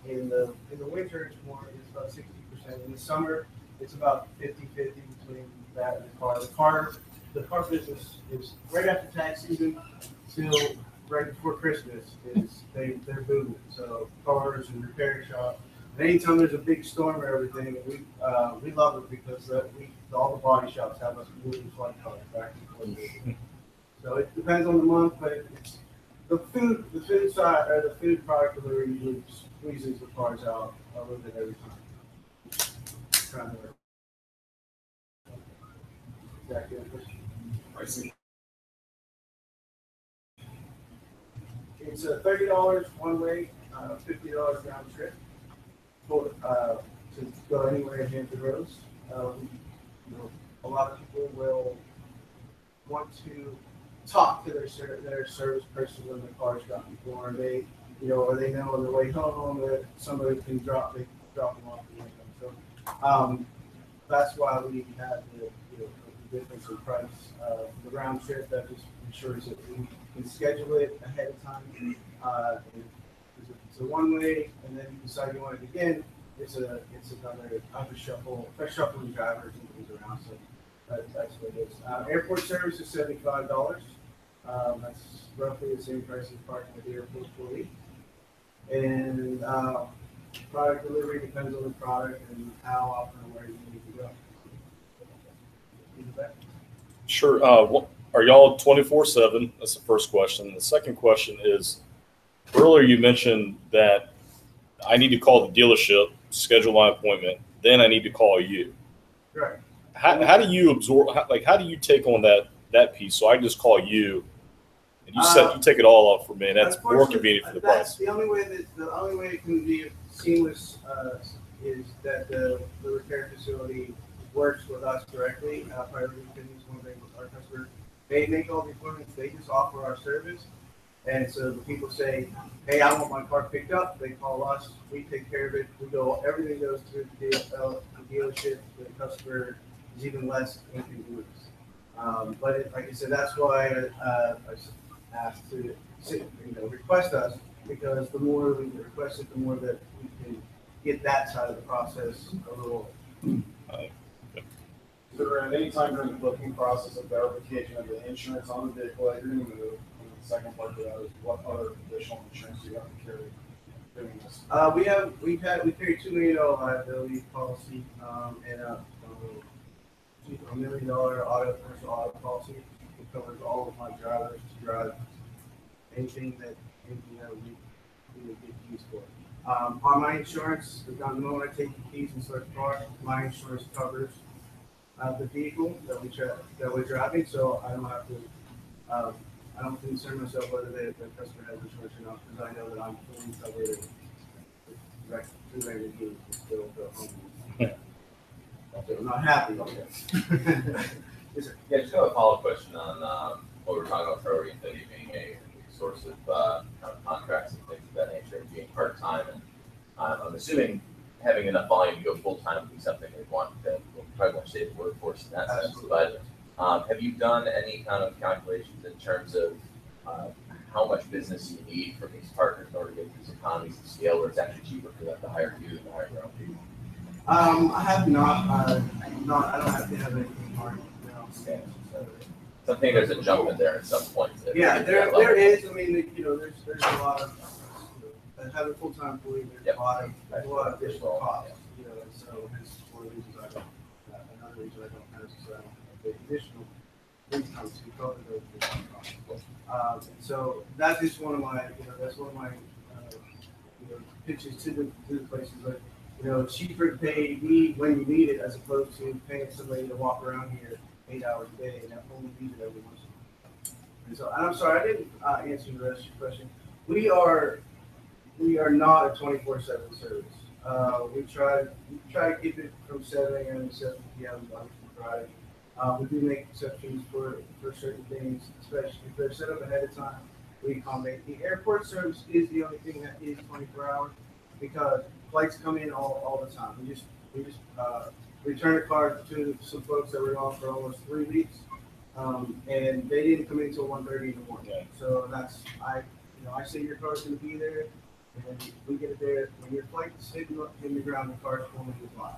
In the winter, it's about 60%. In the summer, it's about 50-50 between that and the car. The car business is right after tax season till right before Christmas they're booming. So cars and repair shop. And anytime there's a big storm or everything, we love it because all the body shops have us moving flight cars back and forth. So it depends on the month, but it's the food side or the food product delivery usually squeezes the cars out a little bit every time. Trying to work. Exactly. Pricing. It's $30 one way, $50 round trip for to go anywhere in Hampton Roads. A lot of people will want to talk to their service person when the car's gotten before, they or they know on their way home that somebody can drop them off. So that's why we have the difference in price. The round trip, that just ensures that we can schedule it ahead of time. It's a one way, and then you decide you want it again. It's another shuffling drivers and things around. So that's what it is. Airport service is $75. That's roughly the same price as parking at the airport for a week. And product delivery depends on the product and how often and where you need to go. Sure. Are y'all 24/7? That's the first question. The second question is, earlier you mentioned that I need to call the dealership, schedule my appointment, then I need to call you. Right. How do you absorb? How do you take on that piece? So I just call you, and you take it all off for me, and that's more convenient for the price. The only way it can be seamless is that the repair facility works with us directly. Priority Opinions, one thing with our customer, they make all the appointments. They just offer our service, and so the people say, "Hey, I want my car picked up." They call us. We take care of it. Everything goes through the dealership. The customer is even less inconvenienced. But like I said, that's why I asked to request us, because the more we request it, the more that we can get that side of the process a little. So at any time during the booking process of verification of the insurance on the vehicle that you're going to move, and the second part of that is what other additional insurance do you have to carry doing this? We carry $2 million liability policy and a $1 million commercial auto policy. It covers all of my drivers to drive anything that we would get used for. On my insurance, the moment I take the keys and start the car, my insurance covers the vehicle that we're driving, so I don't have to. I don't concern myself whether the customer has insurance or not, because I know that I'm fully covered. Still go home. I'm not happy about that. Yes, sir. Yeah, just got a follow-up question on what we were talking about priority and being a source of kind of contracts and things of that nature, and being part-time. And I'm assuming having enough volume to go full-time would be something we want to probably want to save the workforce in that sense. But have you done any kind of calculations in terms of how much business you need from these partners in order to get these economies of scale where it's actually cheaper for them to hire you than to hire their own people? I have not, I don't have to have anything hard, no. Okay. So I think there's a jump in there at some point. Yeah, there is, I mean, you know, there's a lot of, having a full-time employee, there's a lot of additional costs, you know, and so hence one of the reasons I don't, another reason I don't necessarily have the additional income to cover those additional costs. So that's just one of my, you know, that's one of my, you know, pitches to the places, like, you know, cheaper to pay me when you need it as opposed to paying somebody to walk around here 8 hours a day and only need it every once in a while. And so, and I'm sorry, I didn't answer the rest of your question. We are not a 24/7 service. We try to keep it from 7 a.m. to 7 p.m. Monday through Friday. We do make exceptions for certain things, especially if they're set up ahead of time. We accommodate. The airport service is the only thing that is 24 hours because flights come in all the time. We just returned a car to some folks that were gone for almost 3 weeks, and they didn't come in until 1:30 in the morning. Yeah. So that's I say your car's going to be there, and we get it there when your flight's hitting the ground. The car's pulling the fly.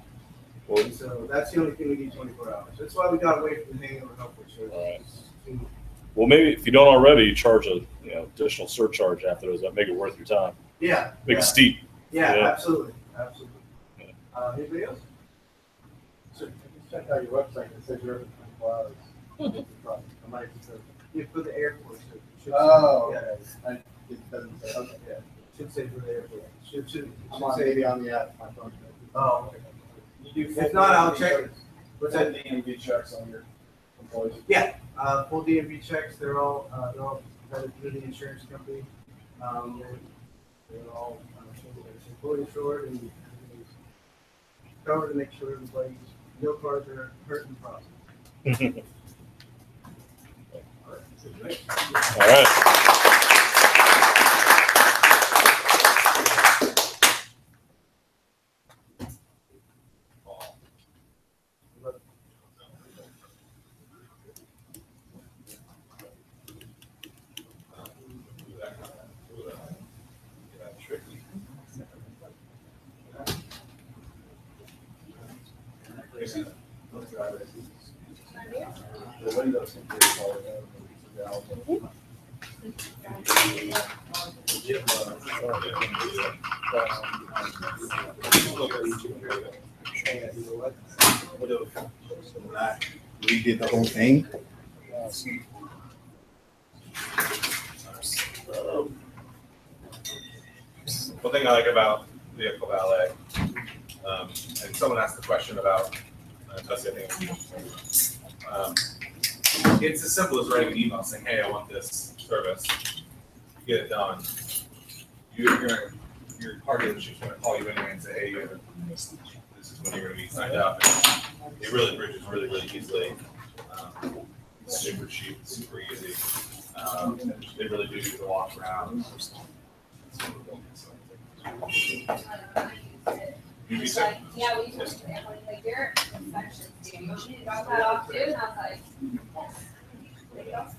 Well, And so that's the only thing we need 24 hours. That's why we got away from the hangover helper service. well, maybe if you don't already, charge a additional surcharge after those. That make it worth your time. Yeah. Make it steep. Yeah, Yeah. absolutely. Anybody else? So just check out your website. It says you're open 24 hours. I might just say, Yeah, for the airport. So it should say- oh, yeah, okay. It doesn't say, okay, yeah. it should say for the airport. Should I'm on, say. maybe on the app, my phone. Oh, okay. You do. If not, I'll check. What's that DMV checks on your employees? Yeah, full DMV checks. They're all vetted through the insurance company. They're all fully insured and everything's covered to make sure everybody's no cars are hurt in the process. All right. We did the whole thing. One thing I like about Vehicle Valet, and someone asked the question about Tussie, it's as simple as writing an email saying, hey, I want this service. You get it done. Your car dealership's going to call you anyway and say, hey, this is when you're going to be signed up. And it really bridges really easily. Super cheap, super easy. They really do the walk around. He's like, yeah, we just like your inspections, dude. You need to drop that off too, and I was like, yes.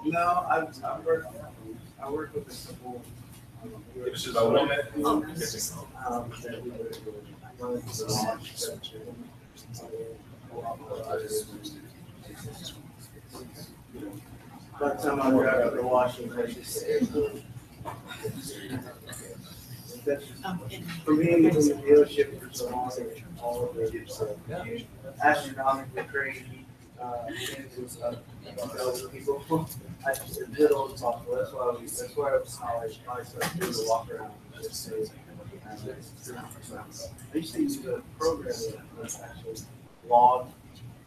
No, I work with a couple. It was just about 1 minute. By the time I drive out to Washington, I just say, for me, in the dealership for so long, all of the astronomically crazy things of people. I just as little as possible. That's why I started doing the walk around. Just say, I used to use a program that actually logged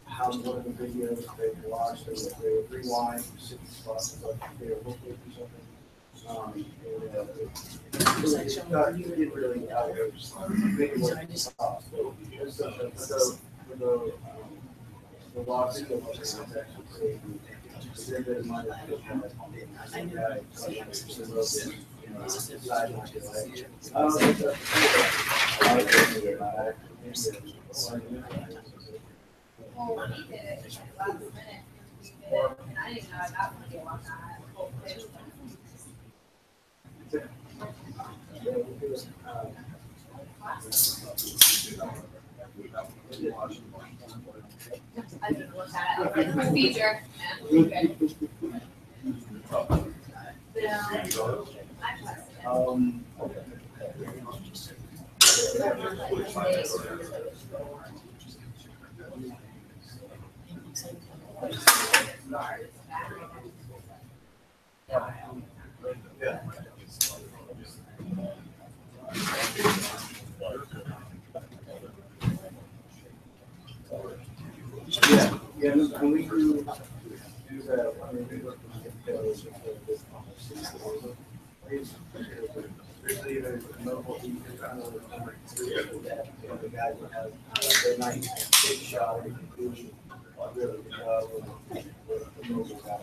how one of the videos they watched, they would rewind 60 spots, like they were looking for something. You didn't really make it work possible. So the log video was actually a bit of money. Well, he did it last minute. We did it. I didn't even know I got one deal on that. I need to look at it, like, the procedure. Okay. Yeah, when we do that, I mean, we work with those, usually there's mobile, the guys will have their nice big shot, really, with the mobile guy.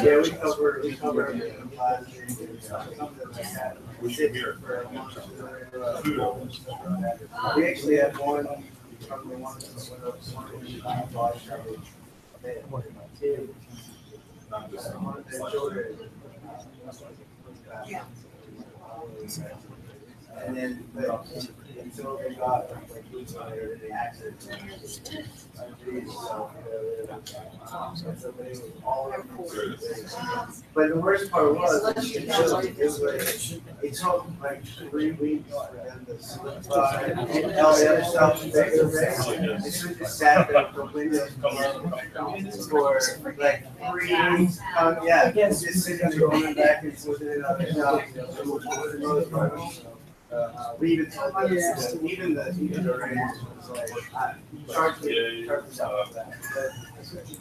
Yeah, we cover everything. We sit here for a month. We actually had one. Yeah. And then until they got like weeks later, they accident. But the worst part was it took like 3 weeks for them to solidify and all the other stuff. They should just sat there with the windows for like 3 weeks. Yeah, just sitting there going back and forth and other stuff. We even told my even the range was like charge me out that. But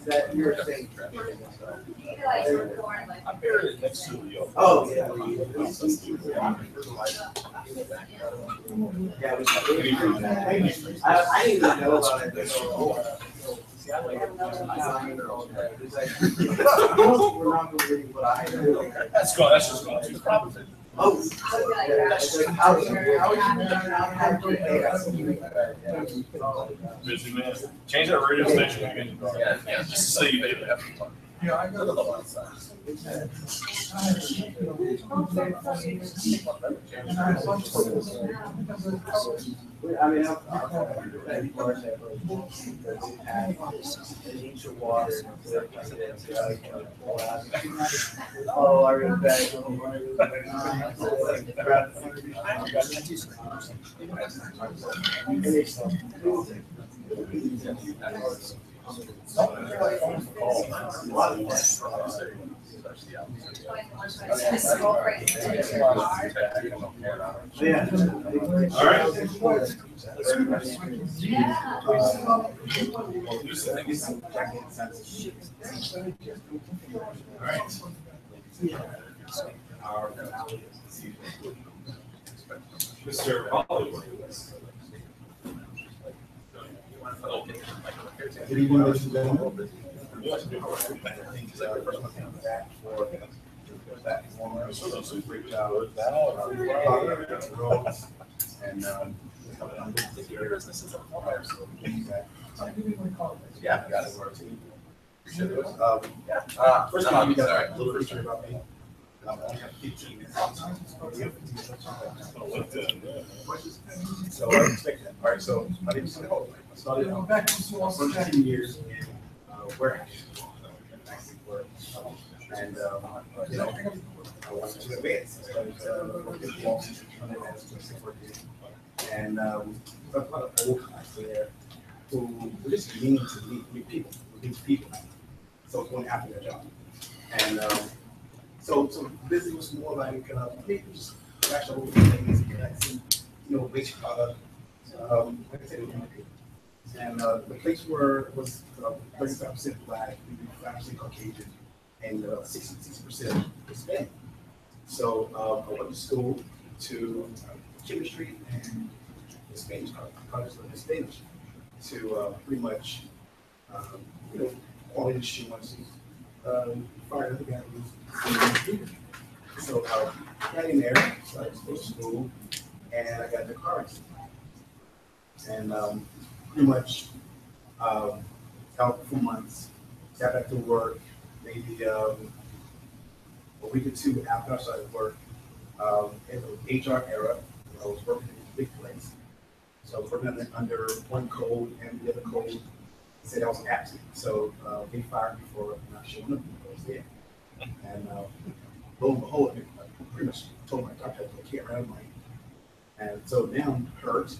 that you're saying. I buried it next to the. Oh yeah. I didn't even know about it. We're not going to read what I do. That's just going too far. Oh. Busy man. Change that radio station again. Yeah, just so you maybe have fun. Yeah, I go to the one side. I mean, oh, I read back. Yeah. All right. Mr. Vollywood. Good evening, ladies and gentlemen. And yeah, got it. First of all, you got a little history about me. I have 15 minutes. So I expect that. All right, so my name is Nicole. I started 17 years in warehouse. And you know, I wanted to advance. I started and a lot of old guys there who were just meaning to meet people, so going after their job. And so busy was more like maybe just actual things, connecting, waste product. Like I said, and the place was 35% black, 5% Caucasian, and 66% Hispanic. So I went to school to chemistry and Spanish college learning Spanish to pretty much, quality assurance, fire the guy who's so got in there, started to go to school, and I got the car accident. And pretty much out for months, got back to work, maybe a week or two after I started work, in the HR era. I was working in a big place. So I was working under one code, and the other code said I was absent. So they fired me for not showing up when I was there. And lo and behold, I pretty much told my doctor I can't run money. And so now I'm hurt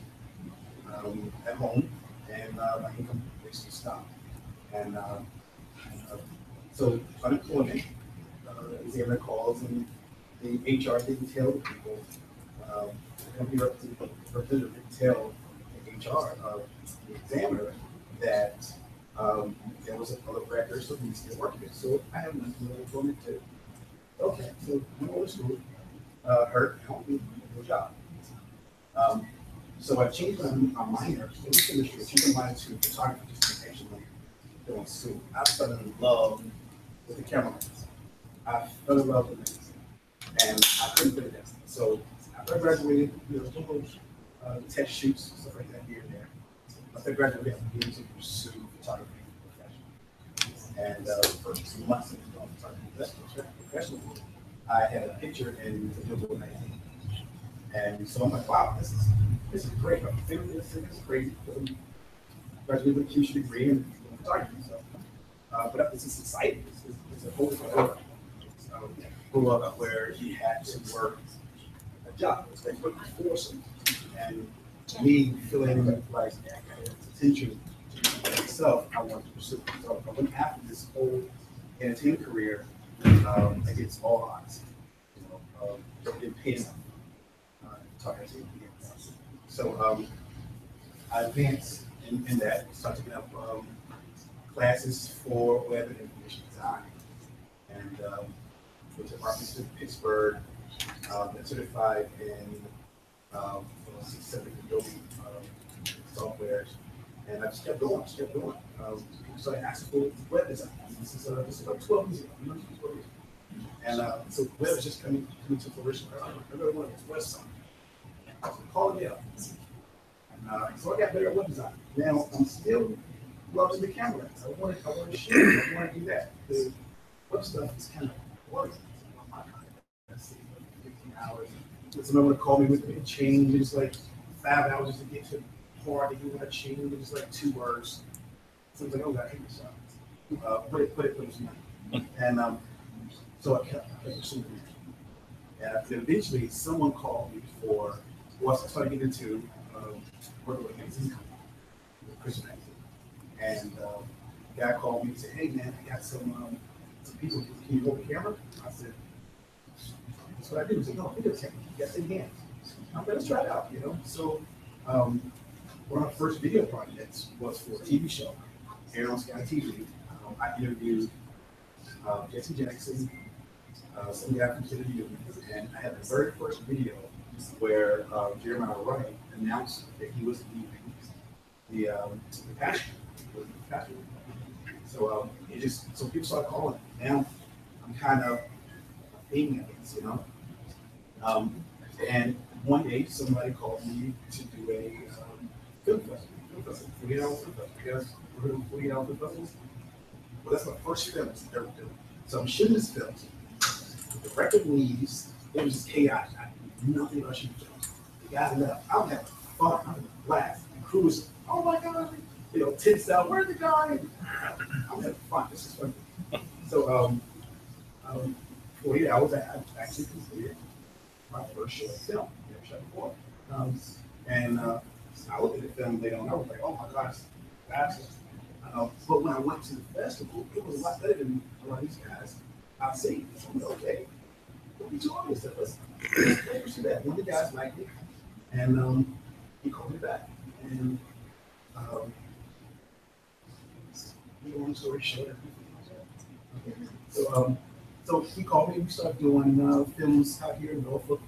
at home, and my income basically stopped. And so unemployment is getting calls, and the HR didn't tell the people, the company representative didn't tell the HR, the examiner, that there was other records of me still working. So I have unemployment too. Okay, so went over to school, hurt, helped me, no job. So I changed my minor in chemistry, changed my minor to photography, just to actually going to school. I fell in love with the camera lens. I fell in love with it, and I couldn't put it down. So after I graduated, doing those test shoots, stuff like that here and there. After I graduated, I began to pursue photography professionally. And for 2 months of photography professionally, I had a picture in the Vollywood magazine. And so I'm like, wow, this is great. I'm thinking this is crazy. Graduated with a QC degree in photography. So, but this is exciting. It's a whole different world. Grew up where he had to work a job. It's like looking for something. And me feeling like potential to myself, I wanted to pursue. So I went after this whole entertainment career against all odds. Don't get paid enough. So I advanced in that, started taking up classes for web and information design, and went to Army to Pittsburgh, been certified in 6-7 Adobe softwares, and I just kept going, People started asking for web design. This is about 12 years ago, and so web is just coming to fruition. I really wanted to express something. So call me up. And so I got better at web design. Now I'm still loving the camera. I want to shoot. I want to do that. The web stuff is kind of boring. Let's see, 15 hours. Someone would call me with a change. It's like 5 hours just to get to the part that you want to change. It's like 2 words. So it's like, oh, I hate this stuff. Put it was money. And so I kept pursuing it. And eventually someone called me for. Once I started getting into working with a magazine company, Christian magazine, and the guy called me and said, "Hey man, I got some people. Can you hold the camera?" I said, "That's what I do." He said, "No, video camera. Yes, in hand." I'm gonna try it out, So one of my first video projects was for a TV show, aired on Sky TV. I interviewed Jesse Jackson, some guy from Kennedy, and I had the very first video where Jeremiah Wright announced that he was leaving the passion. So so people started calling. Now I'm kind of aiming at this, And one day somebody called me to do a film festival, 48-hour film festival. You guys heard of 48-hour film festivals? Well, that's my first film I've ever done. So I'm shooting this film. The record leaves. It was just chaos. Nothing about shooting films. The guys left. I'm having fun. I'm having a blast. The crew was, oh my God, tits out. Where's the guy? I'm having fun. This is fun. So, 48 hours, I actually completed my first short film. Never shot before. And I looked at the film later on. I was like, oh my gosh, that's but when I went to the festival, it was a lot better than a lot of these guys I've seen. So I'm like, okay, what are you talking about? Let's pursue that. One of the guys liked it, and he called me back. And long story short, so he called me. We started doing films out here in Norfolk.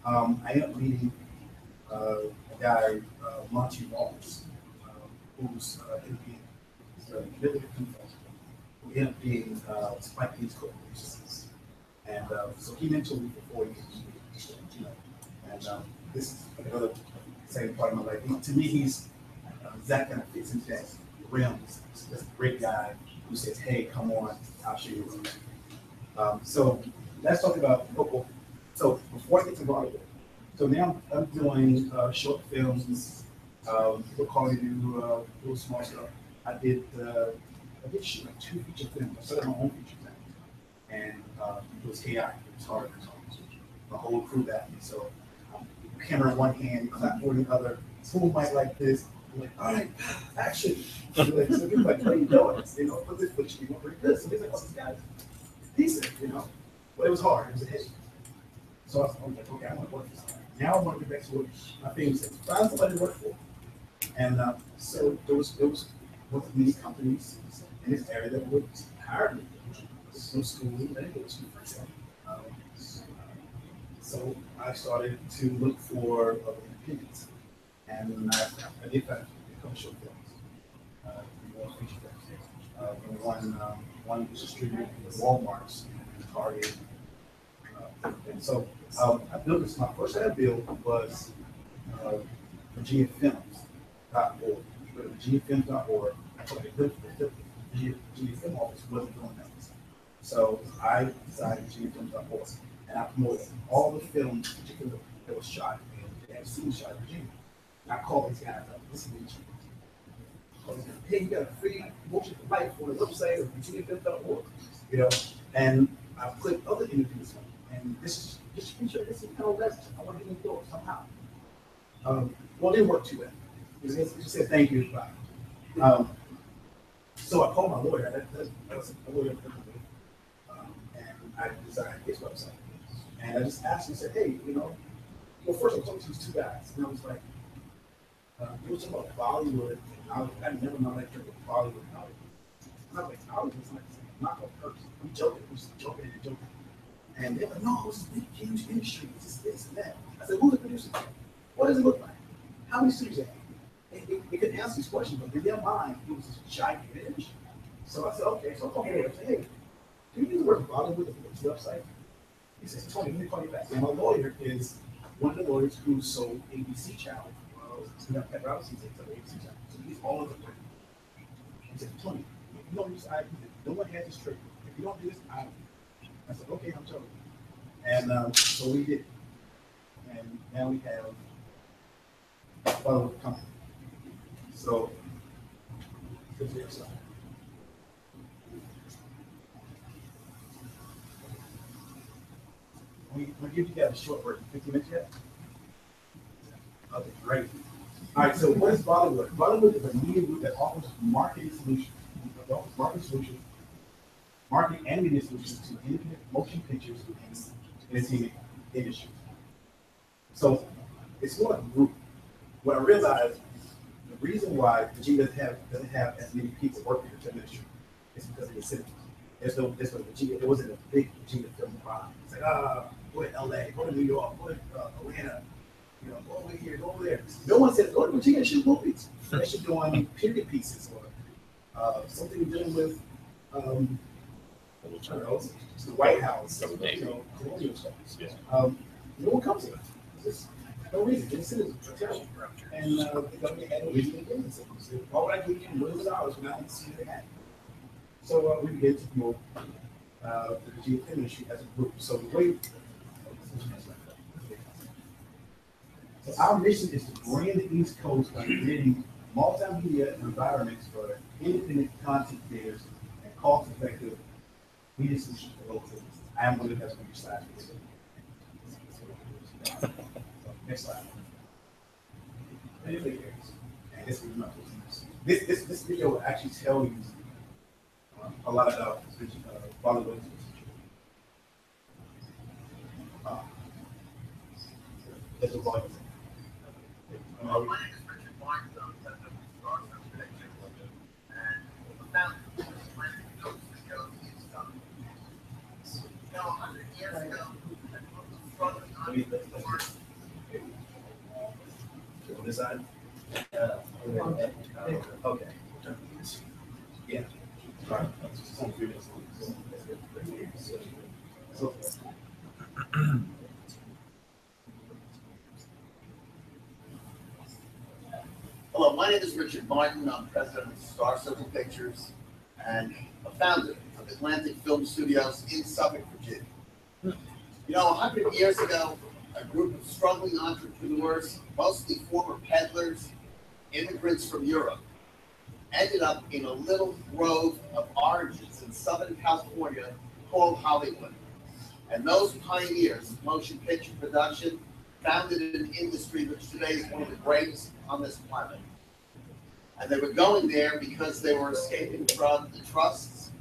I ended up meeting a guy Monty Wallace, who's Indian, really good people, who ended up being Spike Lee's co-producers. And so he mentored me for 4 years, you know, and this is another same part of my life. To me, he's Zach kind of fits into that realm. He's a great guy who says, "Hey, come on, I'll show you what." So let's talk about football. So before I get to Vollywood, so now I'm doing short films. We're calling do little small stuff. I did shoot like 2 feature films. I started my own feature film, and it was AI. It was hard. The whole crew back. So camera in one hand, clapboard in the other. Someone might like this. I'm like, all right, action. So people like, what are you doing? You know, put this footage, you want pretty good. So he's like, oh, this guy's decent, you know. But it was hard. It was a hit. So I was like, okay, I want to work for somebody. Now I want to get back to what my thing says. Find somebody to work for. And so there was one of many companies in this area that would hire me. Some school, and it was so I started to look for other independents. And I did find a couple short films, more feature films. One was distributed in Walmart's and Target. And so I built this. My first ad build was VirginiaFilms.org. VirginiaFilms.org. The Virginia Film Office wasn't doing that. So I decided VirginiaFilms.org, and I promoted all the films, particularly that was shot and they had seen shot in Virginia. And I called these guys up. Listen to you. Hey, you got a free motion for life on the website of VirginiaFilms.org. You know, and I put other independents on. And this is just feature. This is kind of message. I want to get in the door somehow. Well, it didn't work too well. It just said thank you, bye. So I called my lawyer. That was a lawyer, and I designed his website. And I just asked him, I said, hey, you know, well, first I talked to these 2 guys, and I was like, you were talking about Vollywood. I never know that term with Vollywood. And I was like, Vollywood is like not a person. I'm joking. I'm just joking and joking. And they're like, no, it's a big, huge industry. It's this and that. I said, who's the producer? What does it look like? How many studios are there? They couldn't answer these questions, but in their mind, it was this gigantic industry. So I said, okay. So I called him. I said, hey, do you use the word Vollywood for this website? He says, Tony, let me call you back. And my lawyer is one of the lawyers who sold ABC Channel. Pet Robinson takes up ABC Channel. So he's all over the place. He said, Tony, if you don't use IP, no one has this trick. If you don't do this, I said, okay, I'm telling you. And so we did. And now we have a Vollywood company. So, here's the other side. We give you guys a short break. 15 minutes yet? Okay, great. All right, so what is Vollywood? Vollywood is a media group that offers marketing solutions. Marketing and media solutions to independent motion pictures and entertainment industry. So it's not a group. What I realized, the reason why Virginia doesn't have as many people working in the film industry is because of the cinema. There's no Virginia. There wasn't a big Virginia film crowd. It's like, go to LA, go to New York, go to Atlanta, you know, go over here, go over there. No one said, go to Virginia and shoot movies. They should do on period pieces or something dealing with, I don't know, the White House, you know, colonial stuff. No one comes here. There's no reason. It's terrible. And the government had no reason to do this. Why would I give you millions of dollars when I didn't see it happen? So we began to promote the Virginia film industry as a group. So the way, so our mission is to brand the East Coast by creating multimedia environments for independent content creators and cost-effective media solutions for local businesses. I am going to have some slides for this. Next slide. And this video will actually tell you a lot about Vollywood. That's a volume. On this side. home videos. So, Hello, my name is Richard Martin. I'm president of Star Circle Pictures and a founder of Atlantic Film Studios in Suffolk, Virginia. You know, 100 years ago, a group of struggling entrepreneurs, mostly former peddlers, immigrants from Europe, ended up in a little grove of oranges in Southern California called Hollywood. And those pioneers of motion picture production founded an industry which today is one of the greatest on this planet. And they were going there because they were escaping from the trusts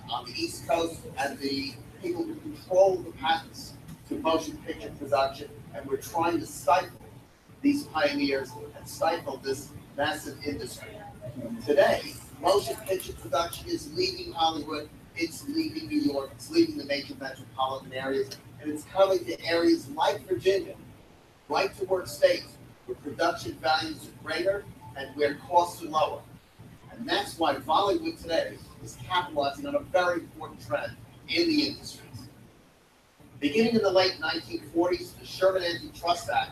on the East Coast and the people who control the patents to motion picture production, and were trying to stifle these pioneers and stifle this massive industry. Today, motion picture production is leaving Hollywood, it's leaving New York, it's leaving the major metropolitan areas, and it's coming to areas like Virginia, right-to-work states, where production values are greater and where costs are lower. And that's why Vollywood today is capitalizing on a very important trend in the industries. Beginning in the late 1940s, the Sherman Antitrust Act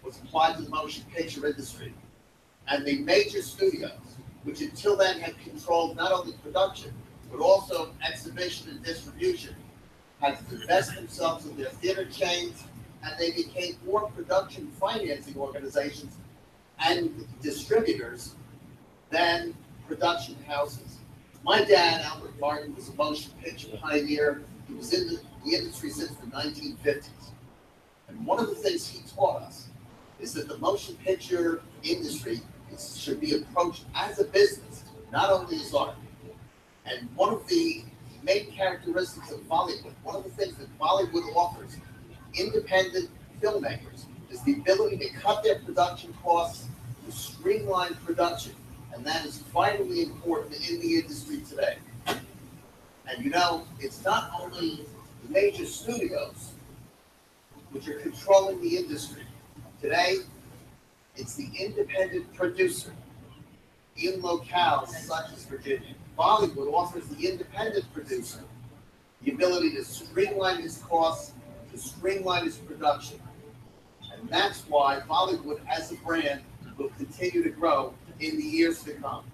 was applied to the motion picture industry. And the major studios, which until then had controlled not only production, but also exhibition and distribution, had to divest themselves of their theater chains, and they became more production financing organizations and distributors than production houses. My dad, Albert Martin, was a motion picture pioneer. He was in the industry since the 1950s. And one of the things he taught us is that the motion picture industry should be approached as a business, not only as art. And one of the main characteristics of Vollywood, one of the things that Vollywood offers independent filmmakers is the ability to cut their production costs, to streamline production, and that is vitally important in the industry today. And you know, it's not only the major studios which are controlling the industry. Today, it's the independent producer in locales such as Virginia. Vollywood offers the independent producer the ability to streamline his costs, to streamline his production. And that's why Vollywood as a brand will continue to grow in the years to come.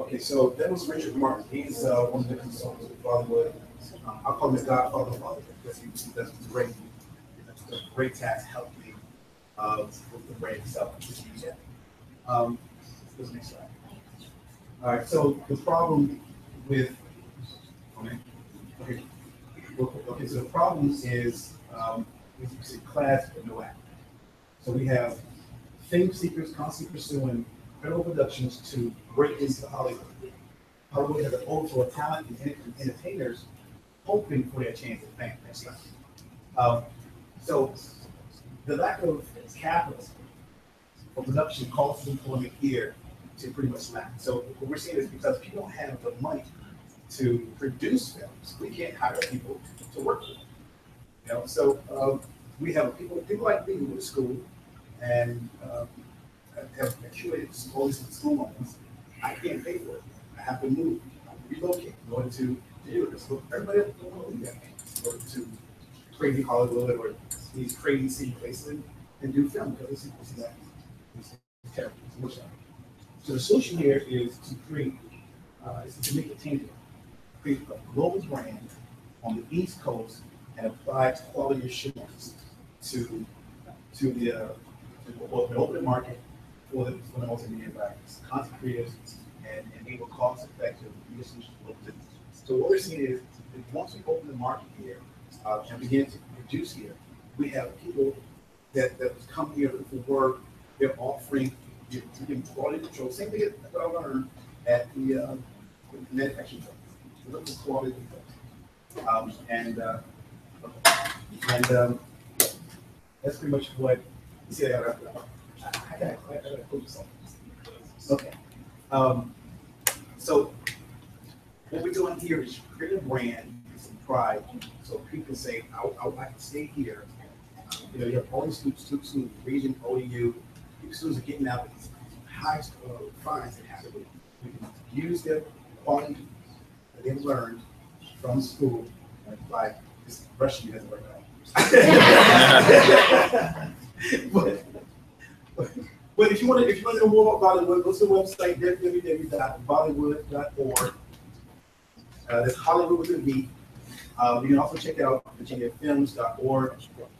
okay, so that was Richard Martin. He's one of the consultants with Vollywood. I'll call him the godfather of Vollywood because he does a great task helping with the brand itself. This next slide. All right, so the problem with okay, so the problem is it's class but no act. So we have fame seekers constantly pursuing federal productions to break into Hollywood. Hollywood has an overflow of talent and entertainers hoping for their chance at fame. Next slide. So the lack of capital for production causes employment here to pretty much lack. So what we're seeing is because people don't have the money to produce films, we can't hire people to work with them. You know, so we have people like me who go to school and have accumulated all these school loans. I can't pay for it. I have to move, relocate, go into Europe. So everybody else go to crazy Hollywood or these crazy city places and do film because it's that. It's terrible. It's so the solution here is to create, is to make it tangible. Create a global brand on the East Coast and apply quality assurance to the open market for the multimedia environments, content creators, and enable cost-effective usage of business. So what we're seeing is that once we open the market here and begin to produce here, we have people that come here looking for work. They're offering quality control. Same thing that I learned at the manufacturing company. We're looking for quality control. And that's pretty much what you see. I I gotta focus on this. Okay. So what we're doing here is create a brand, some pride, so people say, I would like to stay here. You know, you have all these students, region, ODU, students are getting out with these high fines that have to be. We can use their quality that they've learned from school by this Russian doesn't work out. But if you want to know more about Bollywood, go to the website www.bollywood.org. That's Hollywood with a V. You can also check out virginiafilms.org.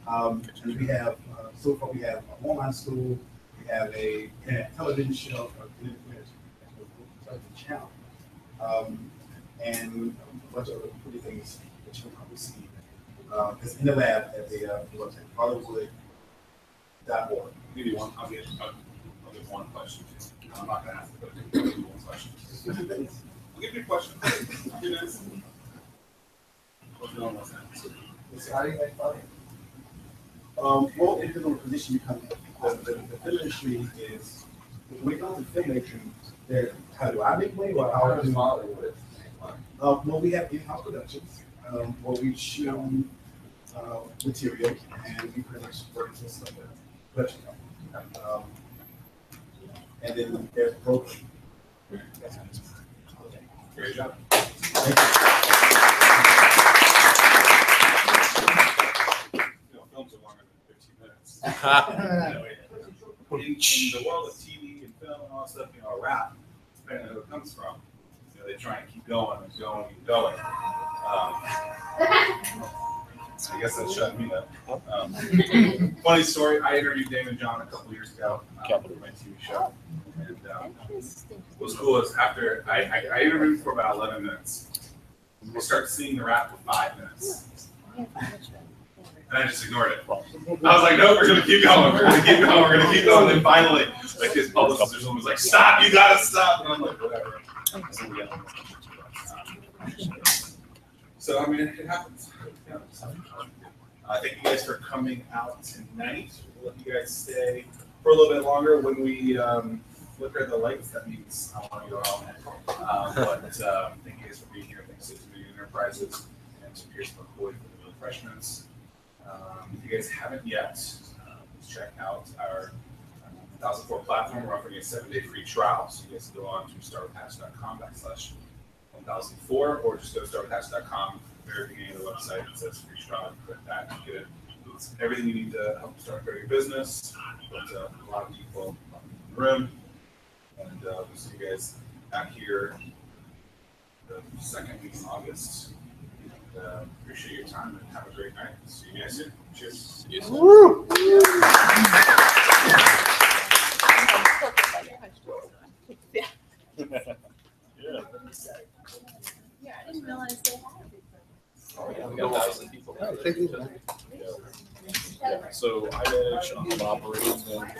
And we have, so far we have an online school, we have a television show, channel, and a bunch of other pretty things that you'll probably see. It's in the lab at the website, Vollywood.org. I'll get one question. I'm not gonna ask the question. I'll give you one question. I'll give you a question. What's going on with that? How do you make money? Well, it depends on the position you come in. The film industry is, when it comes to filmmaking, how do I make money or how do Hollywood? Well, we have in-house productions where we shoot material and we produce works and stuff like that. And then there's broken. Great job. Films are longer than 15 minutes. In the world of TV and film and all that stuff, a rap, depending on who it comes from, they try and keep going and going and going. I guess that shut me up. Funny story, I interviewed Damon John a couple years ago for my TV show. And what was cool is after I interviewed for about 11 minutes, we'll start seeing the rap for 5 minutes. And I just ignored it. I was like, nope, we're gonna keep going, we're gonna keep going, we're gonna keep going. And then finally, like his publicist or someone was like, stop, you gotta stop. And I'm like, whatever. So I mean, it happens. Thank you guys for coming out tonight. We'll let you guys stay for a little bit longer. When we flicker the lights, that means I want to go home. But thank you guys for being here. Thanks to Community Enterprises and to Pierce McCoy for the refreshments. If you guys haven't yet, please check out our 1004 platform. We're offering a 7-day free trial. So you guys can go on to starwithhatch.com/1004 or just go to starwithhatch.com. Very beginning of the website, it says free trial. You click that and get it. It's everything you need to help start your business. But a lot of people in the room. And we'll see you guys back here the second week in August. And, appreciate your time and have a great night. See you guys soon. Cheers. See you soon. Woo! Yeah, I didn't realize they had. Oh, yeah, we got 1,000 people. So I manage operations and